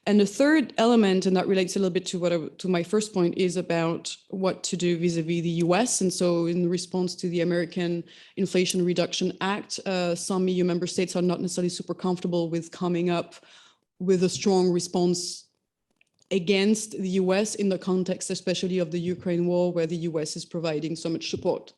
And the third element, and that relates a little bit to my first point, is about what to do vis-a-vis the US. And so in response to the American Inflation Reduction Act, some EU member states are not necessarily super comfortable with coming up with a strong response against the US in the context, especially of the Ukraine war, where the US is providing so much support.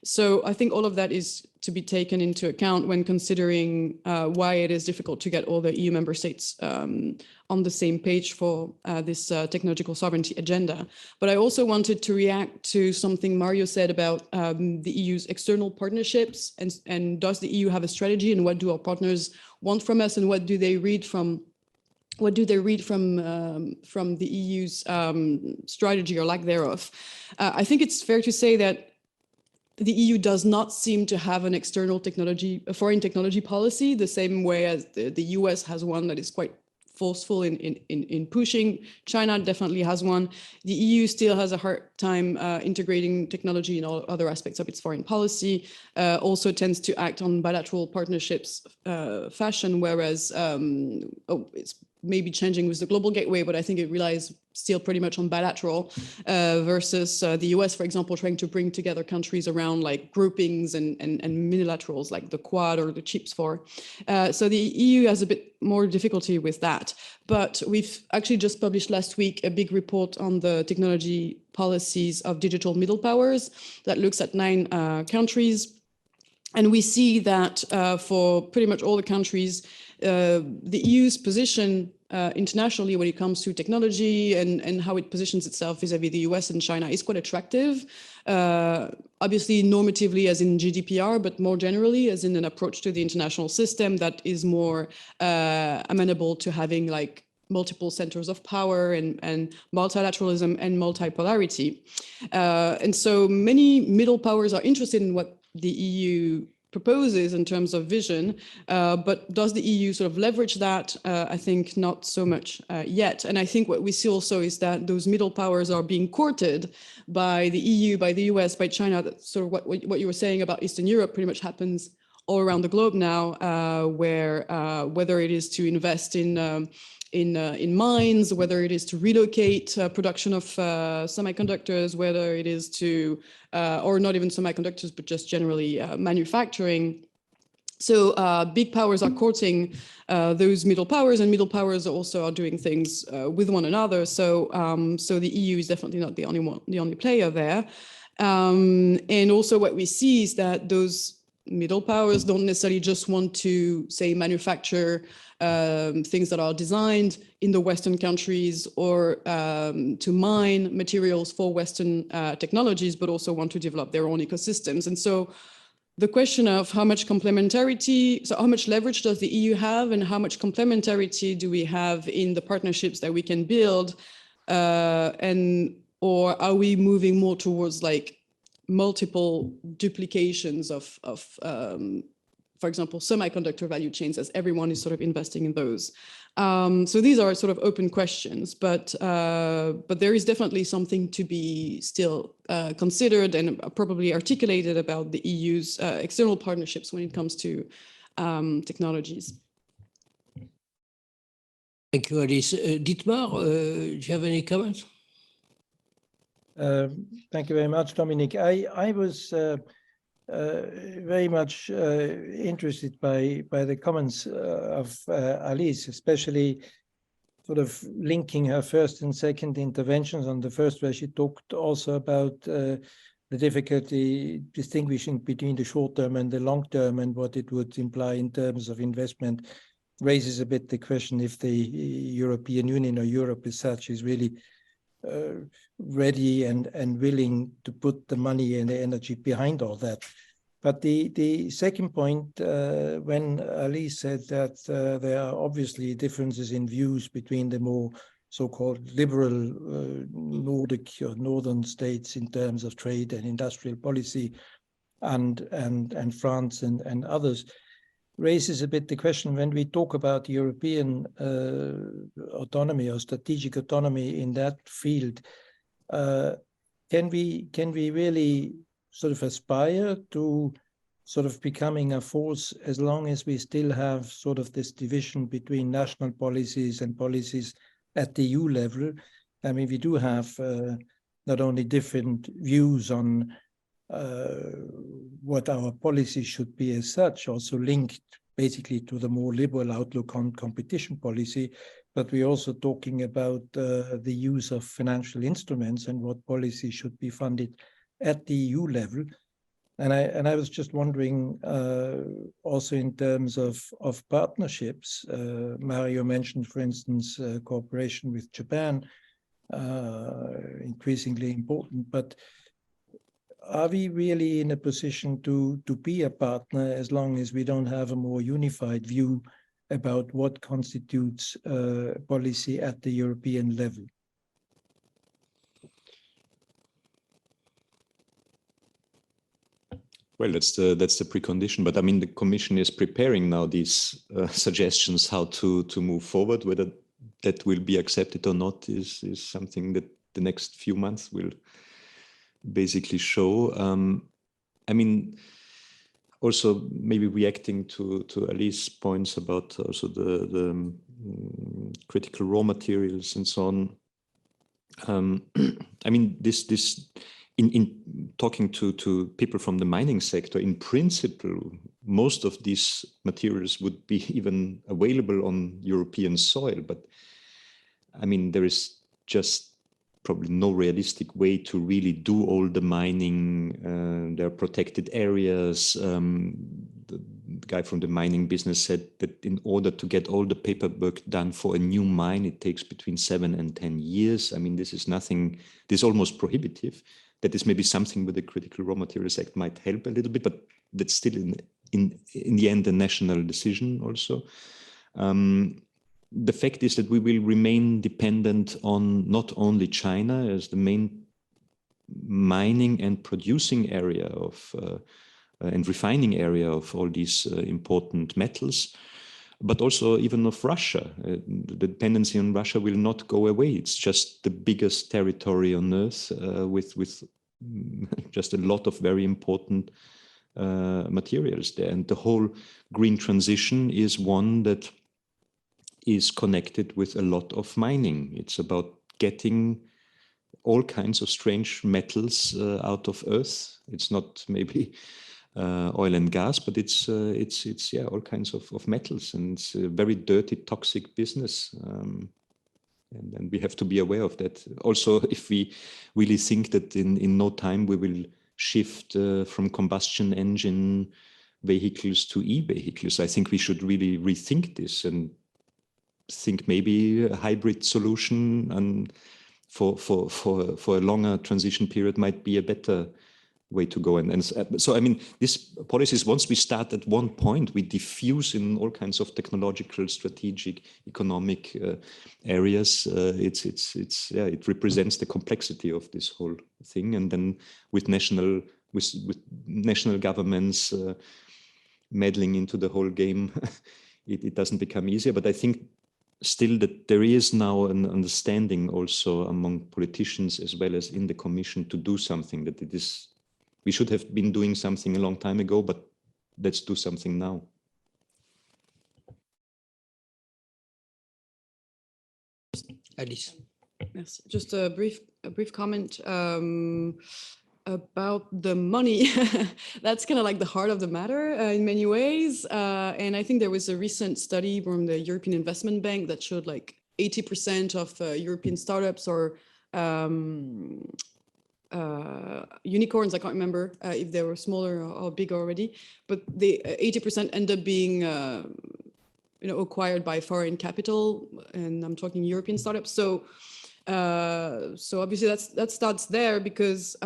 So I think all of that is to be taken into account when considering why it is difficult to get all the EU member states on the same page for this technological sovereignty agenda. But I also wanted to react to something Mario said about the EU's external partnerships, and does the EU have a strategy, and what do our partners want from us, and what do they read from the EU's strategy or lack thereof. I think it's fair to say that the EU does not seem to have an foreign technology policy, the same way as the US has one that is quite forceful in pushing. China definitely has one. The EU still has a hard time integrating technology in all other aspects of its foreign policy, also tends to act on bilateral partnerships fashion, whereas it's maybe changing with the global gateway, but I think it relies still pretty much on bilateral versus the US, for example, trying to bring together countries around like groupings and minilaterals like the Quad or the CHIPS 4. So the EU has a bit more difficulty with that. But we've actually just published last week a big report on the technology policies of digital middle powers that looks at 9 countries. And we see that for pretty much all the countries, the EU's position internationally when it comes to technology and how it positions itself vis-a-vis the US and China is quite attractive. Obviously normatively as in GDPR, but more generally as in an approach to the international system that is more amenable to having like multiple centers of power and multilateralism and multipolarity. And so many middle powers are interested in what the EU proposes in terms of vision, but does the EU sort of leverage that? I think not so much yet. And I think what we see also is that those middle powers are being courted by the EU, by the US, by China. That's sort of what you were saying about Eastern Europe pretty much happens all around the globe now, where whether it is to invest in mines, whether it is to relocate production of semiconductors, whether it is to, or not even semiconductors, but just generally manufacturing. So big powers are courting those middle powers, and middle powers also are doing things with one another. So so the EU is definitely not the only player there. And also what we see is that those middle powers don't necessarily just want to, say, manufacture things that are designed in the Western countries or to mine materials for Western technologies, but also want to develop their own ecosystems. And so the question of how much complementarity, so how much leverage does the EU have, and how much complementarity do we have in the partnerships that we can build, or are we moving more towards like multiple duplications of for example, semiconductor value chains, as everyone is sort of investing in those. So these are sort of open questions, but there is definitely something to be still considered and probably articulated about the EU's external partnerships when it comes to technologies. Thank you, Alice. Dietmar, do you have any comments? Thank you very much, Dominic. I was very much interested by the comments of Alice, especially sort of linking her first and second interventions. On the first, where she talked also about the difficulty distinguishing between the short term and the long term, and what it would imply in terms of investment, raises a bit the question if the European Union or Europe as such is really ready and willing to put the money and the energy behind all that. But the second point, when Alice said that there are obviously differences in views between the more so-called liberal Nordic or northern states in terms of trade and industrial policy, and France and others, raises a bit the question, when we talk about European autonomy or strategic autonomy in that field, can we really sort of aspire to sort of becoming a force as long as we still have sort of this division between national policies and policies at the EU level? I mean, we do have not only different views on what our policy should be as such, also linked basically to the more liberal outlook on competition policy, but we're also talking about the use of financial instruments and what policy should be funded at the EU level. And I was just wondering, also in terms of partnerships, Mario mentioned, for instance, cooperation with Japan, increasingly important, but are we really in a position to be a partner as long as we don't have a more unified view about what constitutes policy at the European level? Well, that's the precondition. But I mean, the Commission is preparing now these suggestions how to move forward. Whether that will be accepted or not is something that the next few months will basically show. I mean, also maybe reacting to Alice's points about also the critical raw materials and so on. I mean, this in talking to people from the mining sector, in principle, most of these materials would be even available on European soil. But I mean, there is just probably no realistic way to really do all the mining. There are protected areas. The guy from the mining business said that in order to get all the paperwork done for a new mine, it takes between 7 and 10 years. I mean, this is nothing, this is almost prohibitive. That is maybe something with the Critical Raw Materials Act might help a little bit, but that's still in the end a national decision also. The fact is that we will remain dependent on not only China as the main mining and producing area of and refining area of all these important metals, but also even of Russia. The dependency on Russia will not go away. It's just the biggest territory on earth with just a lot of very important materials there. And the whole green transition is one that is connected with a lot of mining. It's about getting all kinds of strange metals out of earth. It's not maybe oil and gas, but it's yeah, all kinds of metals, and it's a very dirty, toxic business. And we have to be aware of that. Also, if we really think that in no time we will shift from combustion engine vehicles to e-vehicles, I think we should really rethink this and think maybe a hybrid solution and for a longer transition period might be a better way to go. And so, I mean, this policies, once we start at one point, we diffuse in all kinds of technological, strategic, economic areas. It represents the complexity of this whole thing. And then with national governments meddling into the whole game, it doesn't become easier. But I think still that there is now an understanding also among politicians as well as in the Commission to do something, that it is, we should have been doing something a long time ago, but let's do something now. Alice. Yes, just a brief comment about the money. That's kind of like the heart of the matter in many ways. And I think there was a recent study from the European Investment Bank that showed like 80% of European startups are unicorns. I can't remember if they were smaller or big already, but the 80% end up being acquired by foreign capital, and I'm talking European startups. So obviously that starts there, because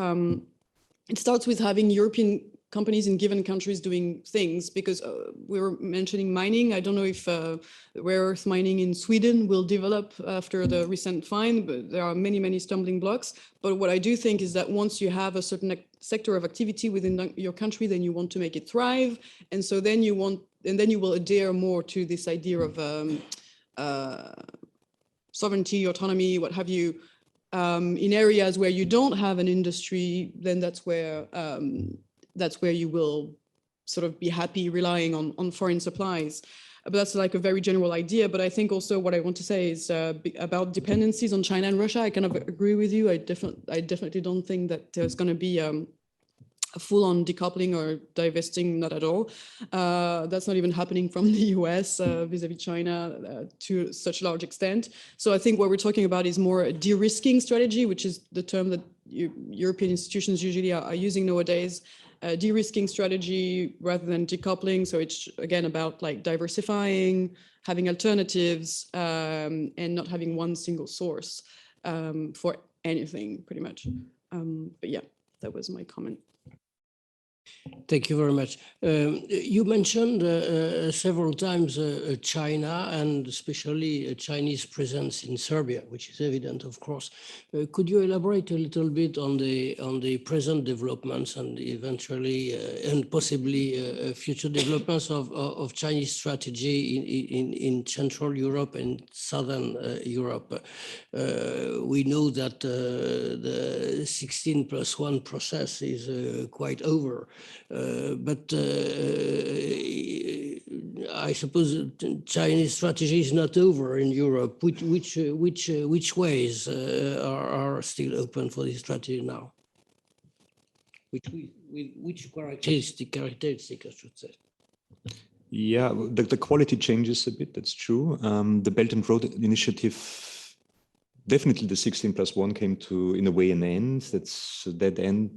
it starts with having European companies in given countries doing things, because we were mentioning mining. I don't know if rare earth mining in Sweden will develop after the recent find, but there are many stumbling blocks. But what I do think is that once you have a certain sector of activity within your country, then you want to make it thrive. And so then you will adhere more to this idea of sovereignty, autonomy, what have you. In areas where you don't have an industry, then that's where you will sort of be happy relying on foreign supplies. But that's like a very general idea. But I think also what I want to say is about dependencies on China and Russia. I kind of agree with you. I definitely don't think that there's going to be a full-on decoupling or divesting, not at all. That's not even happening from the US vis-a-vis China to such a large extent. So I think what we're talking about is more a de-risking strategy, which is the term that European institutions usually are using nowadays. De-risking strategy rather than decoupling. So it's again about like diversifying, having alternatives, and not having one single source for anything, pretty much. But yeah, that was my comment. Thank you very much. You mentioned several times China, and especially a Chinese presence in Serbia, which is evident, of course. Could you elaborate a little bit on the present developments and eventually and possibly future developments of Chinese strategy in Central Europe and Southern Europe? We know that the 16+1 process is quite over. But I suppose Chinese strategy is not over in Europe. Which ways are still open for this strategy now? Which characteristic, I should say? Yeah, the quality changes a bit. That's true. The Belt and Road Initiative, definitely the 16+1 came to, in a way, an end. That's a dead end.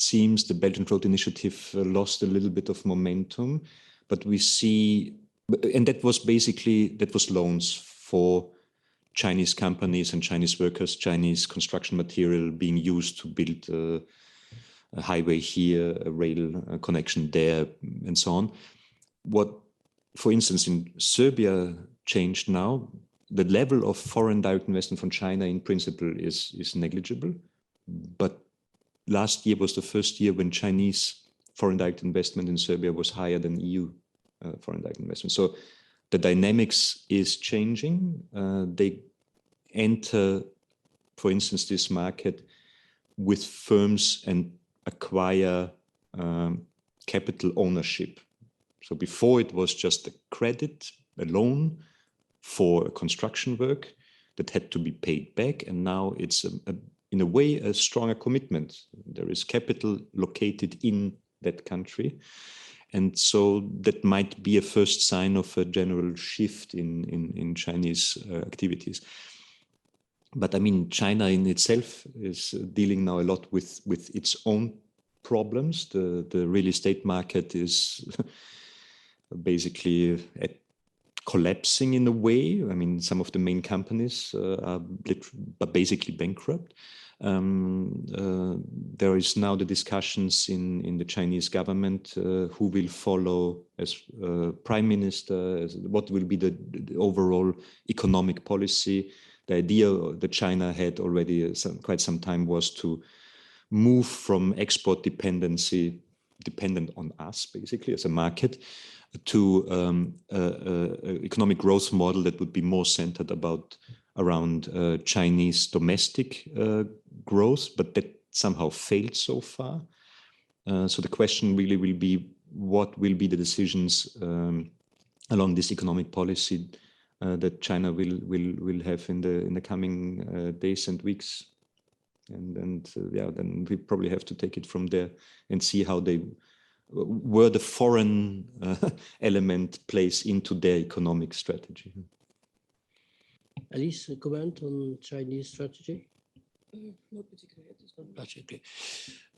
Seems the Belt and Road Initiative lost a little bit of momentum, but we see, and that was loans for Chinese companies and Chinese workers, Chinese construction material being used to build a highway here, a rail connection there, and so on. What, for instance, in Serbia changed now, the level of foreign direct investment from China in principle is negligible, but last year was the first year when Chinese foreign direct investment in Serbia was higher than EU foreign direct investment. So the dynamics is changing. They enter, for instance, this market with firms and acquire capital ownership. So before it was just a credit, a loan for construction work that had to be paid back. And now it's, in a way, a stronger commitment. There is capital located in that country. And so that might be a first sign of a general shift in Chinese activities. But I mean, China in itself is dealing now a lot with its own problems. The real estate market is basically collapsing in a way. I mean, some of the main companies are basically bankrupt. There is now the discussions in the Chinese government who will follow as prime minister, what will be the overall economic policy. The idea that China had already quite some time was to move from export dependency, dependent on us basically as a market, to economic growth model that would be more centered around Chinese domestic growth, but that somehow failed so far. So the question really will be, what will be the decisions along this economic policy that China will have in the coming days and weeks, and then we probably have to take it from there and see how where the foreign element plays into their economic strategy. Alice, a comment on Chinese strategy? Not particularly at this point. Particularly.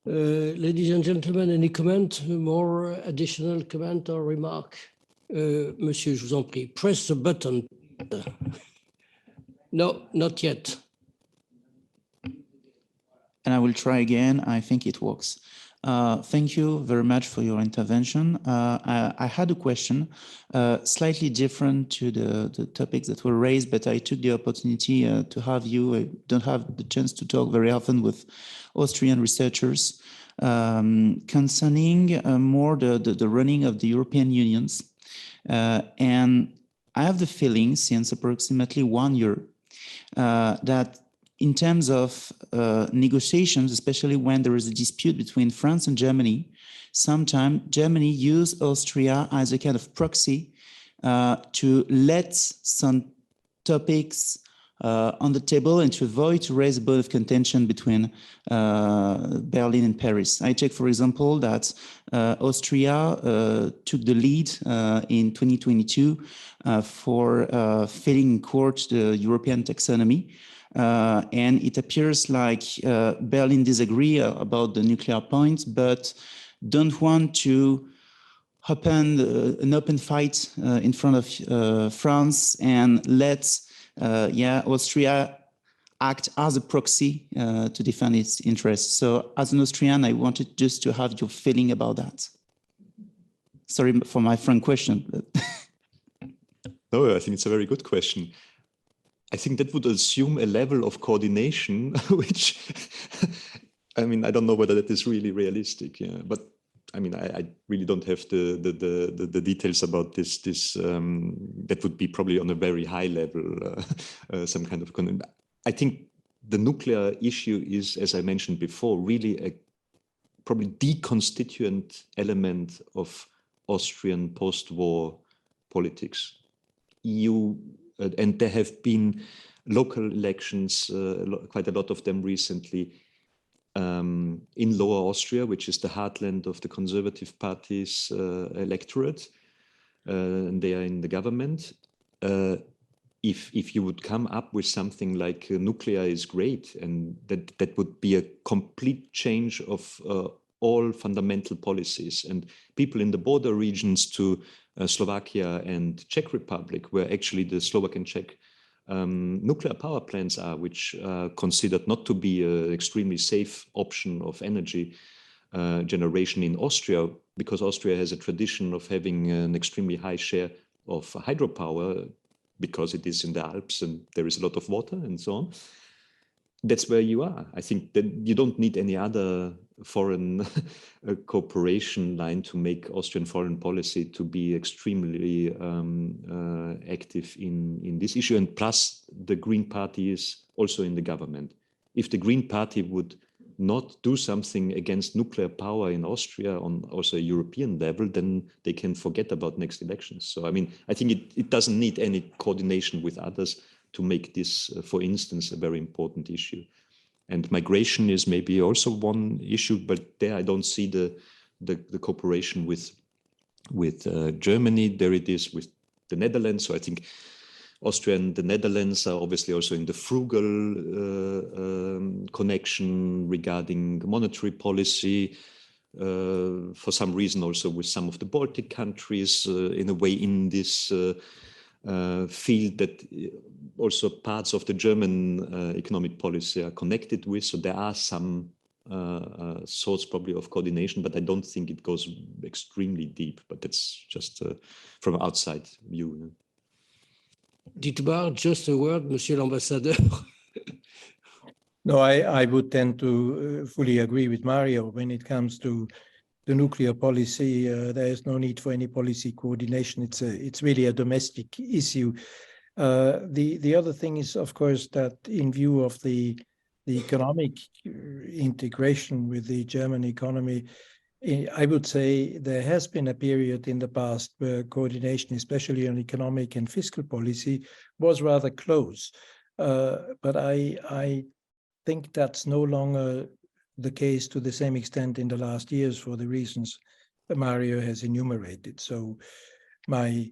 Ladies and gentlemen, any comment, more additional comment or remark? Monsieur, je vous en prie, press the button. No, not yet. And I will try again. I think it works. Thank you very much for your intervention. I had a question slightly different to the topics that were raised, but I took the opportunity to have you. I don't have the chance to talk very often with Austrian researchers concerning more the running of the European Unions. And I have the feeling since approximately 1 year that in terms of negotiations, especially when there is a dispute between France and Germany, sometimes Germany uses Austria as a kind of proxy to let some topics on the table and to avoid to raise a bone of contention between Berlin and Paris. I take, for example, that Austria took the lead in 2022 for filing in court the European taxonomy. And it appears like Berlin disagree about the nuclear point, but don't want to open an open fight in front of France and let Austria act as a proxy to defend its interests. So as an Austrian, I wanted just to have your feeling about that. Sorry for my frank question. But No, I think it's a very good question. I think that would assume a level of coordination, which, I mean, I don't know whether that is really realistic. Yeah, but I mean, I really don't have the details about this. That would be probably on a very high level, some kind of. I think the nuclear issue is, as I mentioned before, really a probably the constituent element of Austrian post-war politics. And there have been local elections, quite a lot of them recently, in Lower Austria, which is the heartland of the Conservative Party's electorate. And they are in the government. If you would come up with something like nuclear is great, and that would be a complete change of all fundamental policies. And people in the border regions to Slovakia and Czech Republic, where actually the Slovak and Czech nuclear power plants are, which are considered not to be an extremely safe option of energy generation in Austria, because Austria has a tradition of having an extremely high share of hydropower, because it is in the Alps and there is a lot of water and so on. That's where you are. I think that you don't need any other foreign cooperation line to make Austrian foreign policy to be extremely active in this issue. And plus, the Green Party is also in the government. If the Green Party would not do something against nuclear power in Austria on also a European level, then they can forget about next elections. So, I mean, I think it doesn't need any coordination with others to make this, for instance, a very important issue. And migration is maybe also one issue, but there I don't see the cooperation with Germany. There it is with the Netherlands. So I think Austria and the Netherlands are obviously also in the frugal connection regarding monetary policy. For some reason also with some of the Baltic countries in a way in this field that also parts of the German economic policy are connected with. So there are some sorts probably of coordination, but I don't think it goes extremely deep, but that's just from outside view. Dietmar, just a word, Monsieur l'Ambassadeur. No, I would tend to fully agree with Mario when it comes to the nuclear policy. There is no need for any policy coordination. It's really a domestic issue. The other thing is, of course, that in view of the economic integration with the German economy, I would say there has been a period in the past where coordination, especially on economic and fiscal policy, was rather close. But I think that's no longer the case to the same extent in the last years for the reasons Mario has enumerated. So my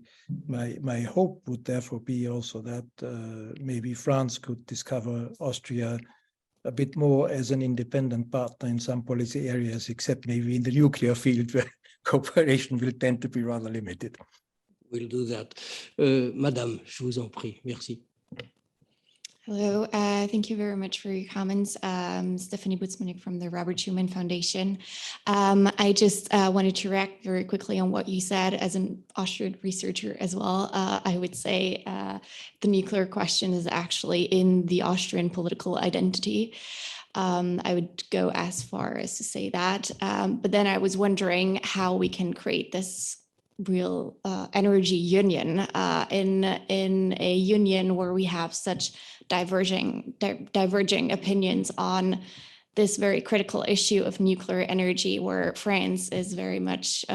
hope would therefore be also that maybe France could discover Austria a bit more as an independent partner in some policy areas, except maybe in the nuclear field where cooperation will tend to be rather limited. We'll do that. Madame, je vous en prie. Merci. Hello, thank you very much for your comments. Stephanie Butzmanik from the Robert Schuman Foundation. I just wanted to react very quickly on what you said as an Austrian researcher as well. I would say the nuclear question is actually in the Austrian political identity. I would go as far as to say that. But then I was wondering how we can create this real energy union in a union where we have such diverging opinions on this very critical issue of nuclear energy, where France is very much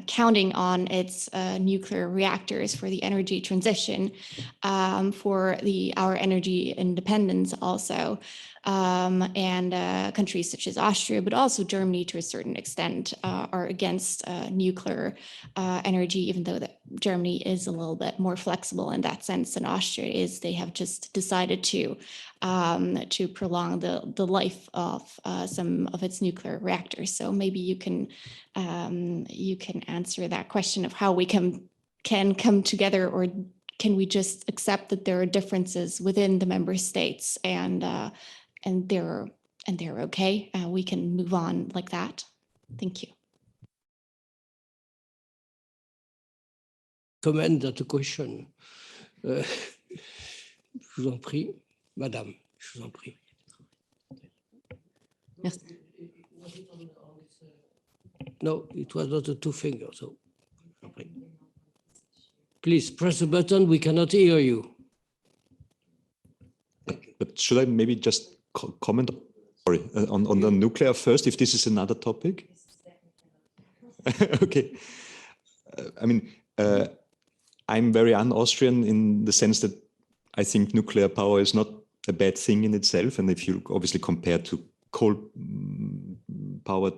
counting on its nuclear reactors for the energy transition, for our energy independence also. And countries such as Austria, but also Germany to a certain extent, are against nuclear energy, even though that Germany is a little bit more flexible in that sense than Austria is. They have just decided to prolong the life of some of its nuclear reactors. So maybe you can answer that question of how we can come together, or can we just accept that there are differences within the member states and they're okay. We can move on like that. Thank you. Comment at the question. Je vous en prie, Madame, je vous en prie. Yes. No, it was not the two fingers. So, please press the button. We cannot hear you. But should I maybe just comment on the nuclear first, if this is another topic? Okay. I mean, I'm very un-Austrian in the sense that I think nuclear power is not a bad thing in itself. And if you obviously compare to coal power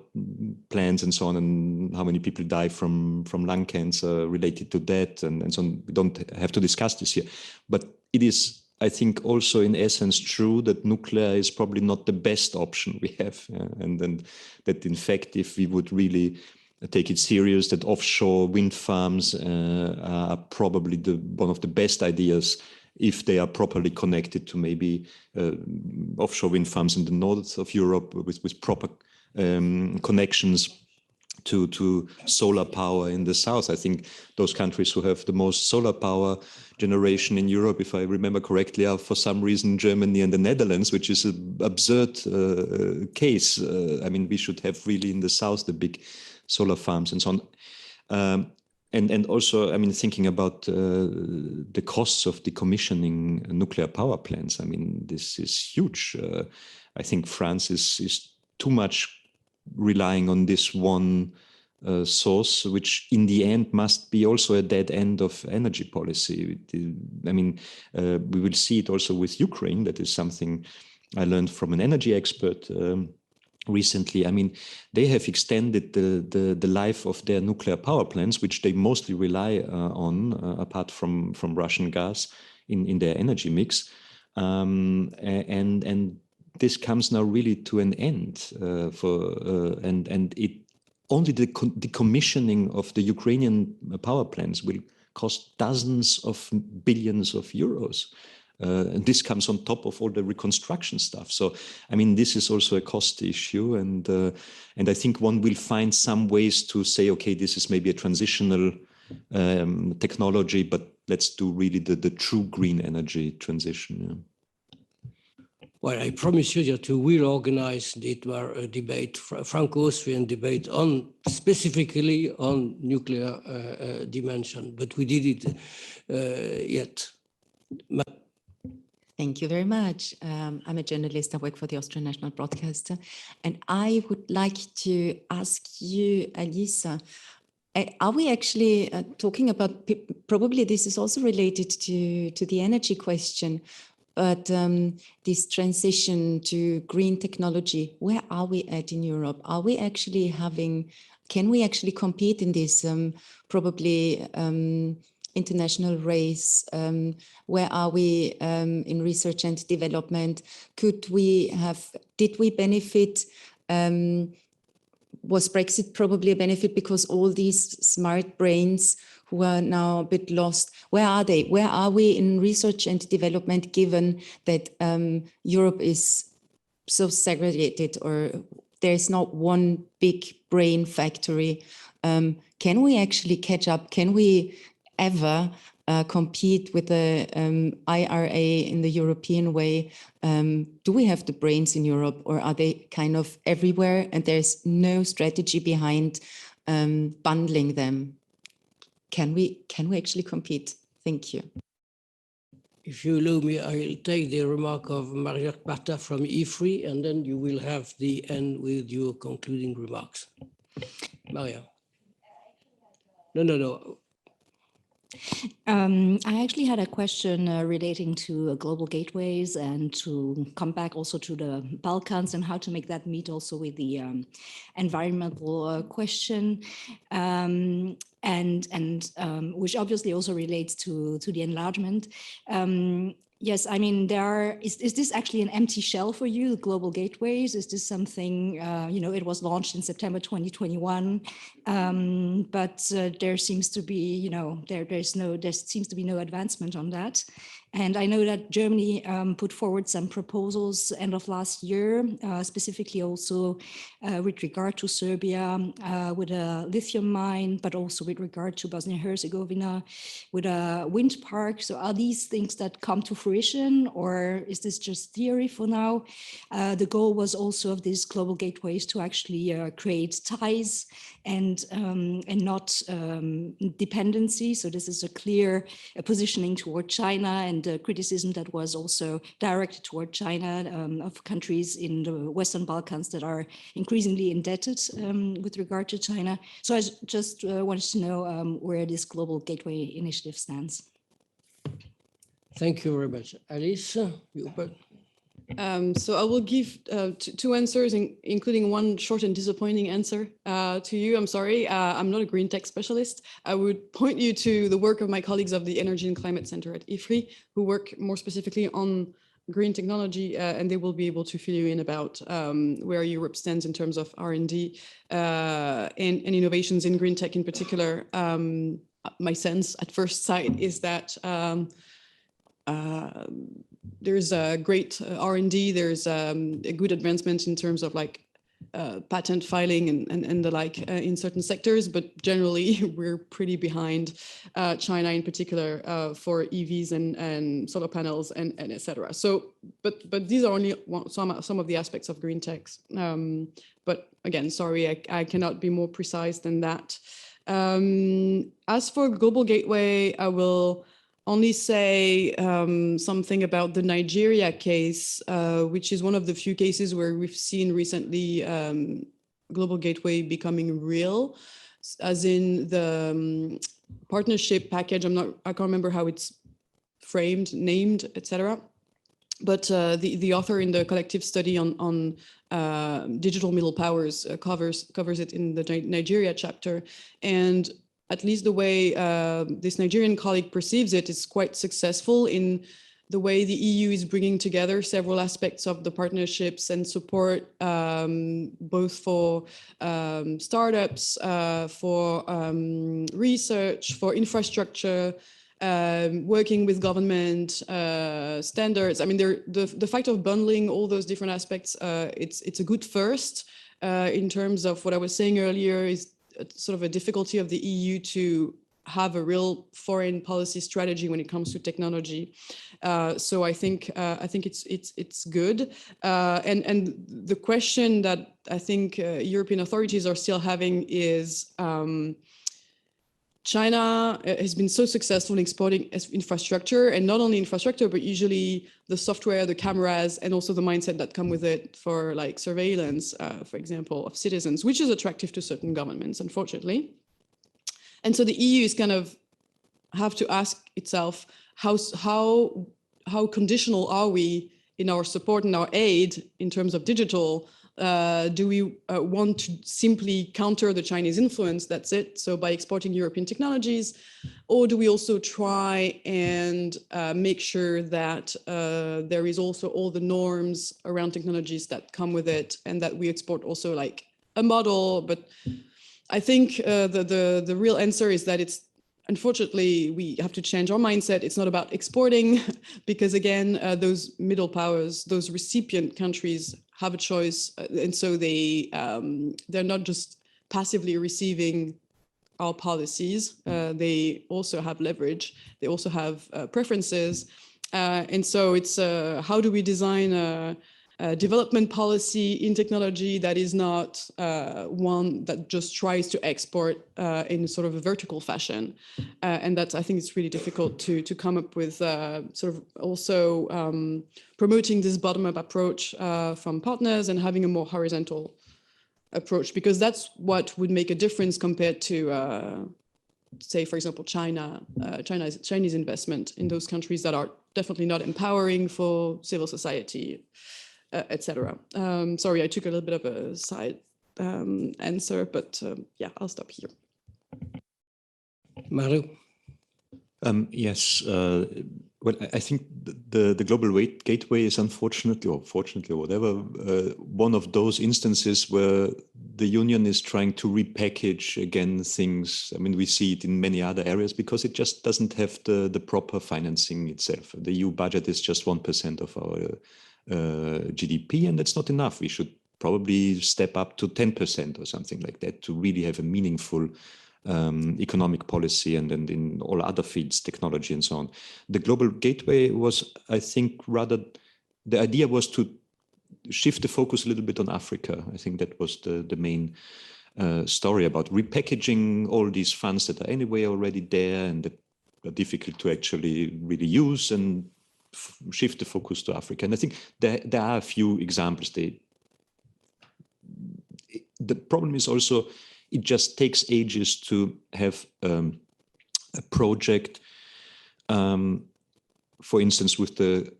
plants and so on, and how many people die from lung cancer related to that and so on, we don't have to discuss this here. But it is, I think, also in essence true that nuclear is probably not the best option we have. And that in fact, if we would really take it serious, that offshore wind farms are probably one of the best ideas if they are properly connected to maybe offshore wind farms in the north of Europe with proper connections to solar power in the south. I think those countries who have the most solar power generation in Europe, if I remember correctly, are for some reason Germany and the Netherlands, which is an absurd case. I mean, we should have really in the south the big solar farms and so on. And also, I mean, thinking about the costs of decommissioning nuclear power plants, I mean, this is huge. I think France is too much relying on this one source, which in the end must be also a dead end of energy policy. I mean, we will see it also with Ukraine. That is something I learned from an energy expert recently. I mean, they have extended the life of their nuclear power plants, which they mostly rely on, apart from Russian gas in their energy mix. And this comes now really to an end and it only the decommissioning of the Ukrainian power plants will cost dozens of billions of euros. And this comes on top of all the reconstruction stuff. So, I mean, this is also a cost issue. And I think one will find some ways to say, okay, this is maybe a transitional technology, but let's do really the true green energy transition. Yeah. Well, I promise you that we will organize a debate, Franco-Austrian debate on specifically on nuclear dimension, but we did it yet. Thank you very much. I'm a journalist. I work for the Austrian National Broadcaster. And I would like to ask you, Alice, are we actually talking about, probably this is also related to the energy question, but this transition to green technology, where are we at in Europe? Are we actually can we actually compete in this probably international race? Where are we in research and development? Did we benefit? Was Brexit probably a benefit because all these smart brains who are now a bit lost, where are they? Where are we in research and development, given that Europe is so segregated, or there's not one big brain factory? Can we actually catch up? Can we ever compete with the IRA in the European way? Do we have the brains in Europe, or are they kind of everywhere and there's no strategy behind bundling them? Can we actually compete? Thank you. If you allow me, I'll take the remark of Maria Pata from IFRI, and then you will have the end with your concluding remarks. Maria. No. I actually had a question relating to global gateways and to come back also to the Balkans and how to make that meet also with the environmental question, and which obviously also relates to the enlargement. Yes, I mean, is this actually an empty shell for you, global gateways? Is this something, it was launched in September 2021, but there seems to be, there seems to be no advancement on that. And I know that Germany put forward some proposals end of last year, specifically also with regard to Serbia, with a lithium mine, but also with regard to Bosnia-Herzegovina, with a wind park. So are these things that come to fruition, or is this just theory for now? The goal was also of these global gateways to actually create ties and not dependency. So this is a clear positioning toward China, and criticism that was also directed toward China of countries in the Western Balkans that are increasingly indebted with regard to China. So I just wanted to know where this global gateway initiative stands. Thank you very much. Alice, you open. So I will give two answers, including one short and disappointing answer to you. I'm sorry, I'm not a green tech specialist. I would point you to the work of my colleagues of the Energy and Climate Center at IFRI, who work more specifically on green technology, and they will be able to fill you in about where Europe stands in terms of R&D and innovations in green tech in particular. My sense at first sight is that there's a great R&D, there's a good advancement in terms of like patent filing and the like in certain sectors, but generally we're pretty behind China in particular for EVs and solar panels and etc. So, but these are only some of the aspects of green techs. But again, sorry, I cannot be more precise than that. As for Global Gateway, I will only say something about the Nigeria case, which is one of the few cases where we've seen recently Global Gateway becoming real, as in the partnership package. I can't remember how it's framed, named, etc. But the author in the collective study on digital middle powers covers it in the Nigeria chapter. And at least the way this Nigerian colleague perceives it is quite successful in the way the EU is bringing together several aspects of the partnerships and support, both for startups, for research, for infrastructure, working with government standards. I mean, the fact of bundling all those different aspects, it's a good first in terms of what I was saying earlier is sort of a difficulty of the EU to have a real foreign policy strategy when it comes to technology. So I think it's good. And the question that I think European authorities are still having is, China has been so successful in exporting infrastructure, and not only infrastructure, but usually the software, the cameras, and also the mindset that come with it for like surveillance, for example, of citizens, which is attractive to certain governments, unfortunately. And so the EU is kind of have to ask itself, how conditional are we in our support and our aid in terms of digital? Do we want to simply counter the Chinese influence? That's it. So by exporting European technologies, or do we also try and make sure that there is also all the norms around technologies that come with it, and that we export also like a model? But I think the real answer is that it's, unfortunately, we have to change our mindset. It's not about exporting, because again, those middle powers, those recipient countries have a choice. And so they're not just passively receiving our policies. They also have leverage. They also have preferences. And so it's how do we design a development policy in technology that is not one that just tries to export in sort of a vertical fashion. And that's, I think it's really difficult to come up with sort of also promoting this bottom-up approach from partners and having a more horizontal approach, because that's what would make a difference compared to, say, for example, Chinese investment in those countries that are definitely not empowering for civil society, etc. Sorry, I took a little bit of a side answer, but yeah, I'll stop here. Mario? Yes. Well, I think the global gateway is unfortunately, or fortunately, or whatever, one of those instances where the union is trying to repackage again things. I mean, we see it in many other areas because it just doesn't have the proper financing itself. The EU budget is just 1% of our GDP, and that's not enough. We should probably step up to 10% or something like that to really have a meaningful economic policy, and then in all other fields, technology and so on. The global gateway was, I think, rather, the idea was to shift the focus a little bit on Africa. I think that was the main story about repackaging all these funds that are anyway already there and that are difficult to actually really use, and shift the focus to Africa. And I think there are a few examples. The problem is also, it just takes ages to have a project, for instance, with the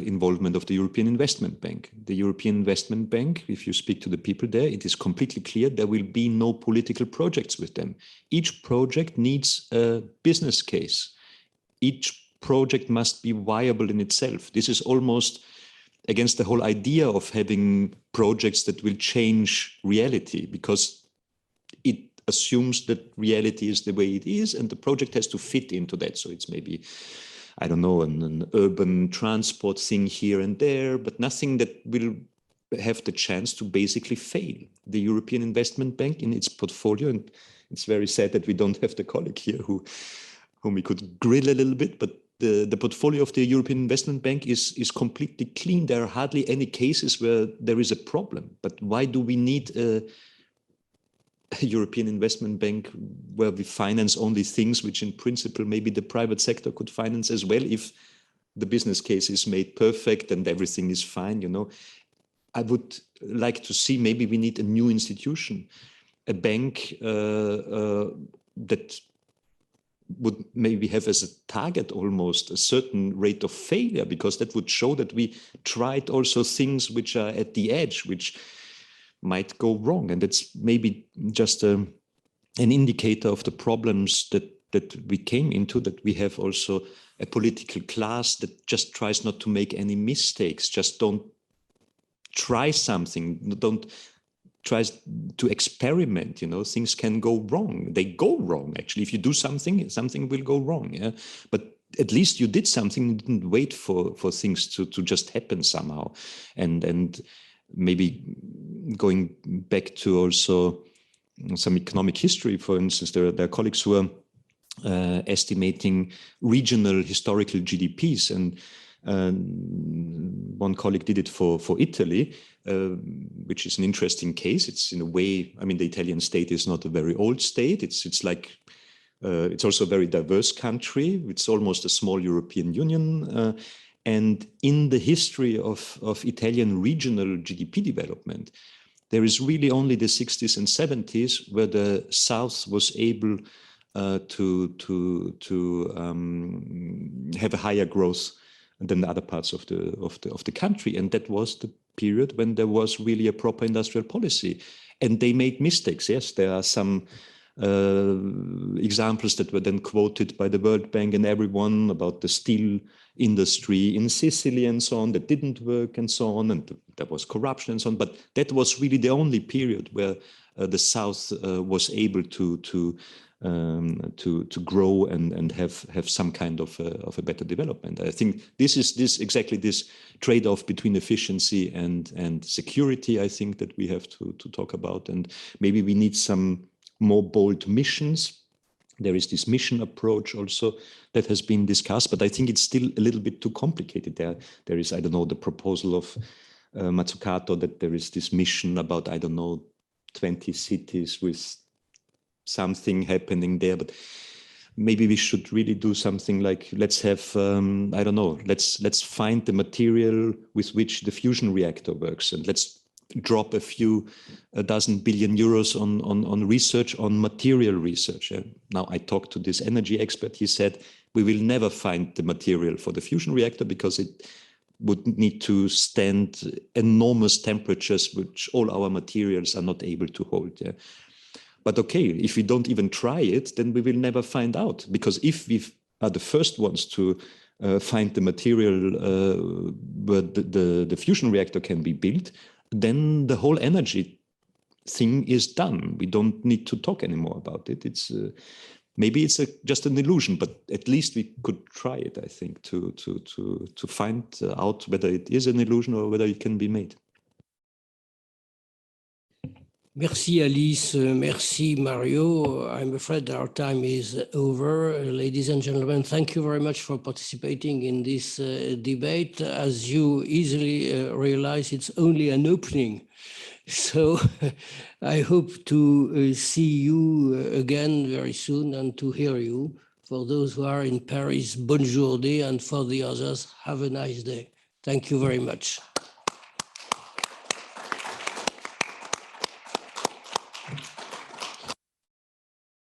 involvement of the European Investment Bank. The European Investment Bank, if you speak to the people there, it is completely clear there will be no political projects with them. Each project needs a business case. Each project must be viable in itself. This is almost against the whole idea of having projects that will change reality, because it assumes that reality is the way it is and the project has to fit into that. So it's maybe, I don't know, an urban transport thing here and there, but nothing that will have the chance to basically fail. The European Investment Bank in its portfolio, and it's very sad that we don't have the colleague here whom we could grill a little bit, but the portfolio of the European Investment Bank is completely clean. There are hardly any cases where there is a problem. But why do we need a European Investment Bank where we finance only things which in principle maybe the private sector could finance as well if the business case is made perfect and everything is fine, you know. I would like to see, maybe we need a new institution, a bank that would maybe have as a target almost a certain rate of failure, because that would show that we tried also things which are at the edge, which might go wrong. And that's maybe just an indicator of the problems that we came into, that we have also a political class that just tries not to make any mistakes, just don't try something, don't try to experiment, you know. Things can go wrong. They go wrong, actually. If you do something, something will go wrong, yeah. But at least you did something, you didn't wait for things to just happen somehow. And maybe going back to also some economic history, for instance, there are colleagues who are estimating regional historical GDPs, and one colleague did it for Italy, which is an interesting case. It's in a way, I mean, the Italian state is not a very old state. It's like, it's also a very diverse country. It's almost a small European Union. And in the history of Italian regional GDP development, there is really only the 60s and 70s where the South was able to have a higher growth than the other parts of the country. And that was the period when there was really a proper industrial policy. And they made mistakes. Yes, there are some examples that were then quoted by the World Bank and everyone about the steel industry in Sicily and so on that didn't work and so on, and there was corruption and so on. But that was really the only period where the South was able to grow and have some kind of a better development. I think this is exactly this trade-off between efficiency and security, I think, that we have to talk about. And maybe we need some more bold missions. There is this mission approach also that has been discussed, but I think it's still a little bit too complicated. There is, I don't know, the proposal of Mazzucato that there is this mission about, I don't know, 20 cities with something happening there. But maybe we should really do something like, let's have, I don't know, let's find the material with which the fusion reactor works, and let's drop a dozen billion euros on research, on material research. Now, I talked to this energy expert. He said, we will never find the material for the fusion reactor because it would need to stand enormous temperatures, which all our materials are not able to hold. Yeah? But okay, if we don't even try it, then we will never find out. Because if we are the first ones to find the material where the fusion reactor can be built, then the whole energy thing is done. We don't need to talk anymore about it. It's maybe it's just an illusion, but at least we could try it, I think, to find out whether it is an illusion or whether it can be made. Merci Alice, merci Mario. I'm afraid our time is over. Ladies and gentlemen, thank you very much for participating in this debate. As you easily realize, it's only an opening. So I hope to see you again very soon and to hear you. For those who are in Paris, bonne journée, and for the others, have a nice day. Thank you very much.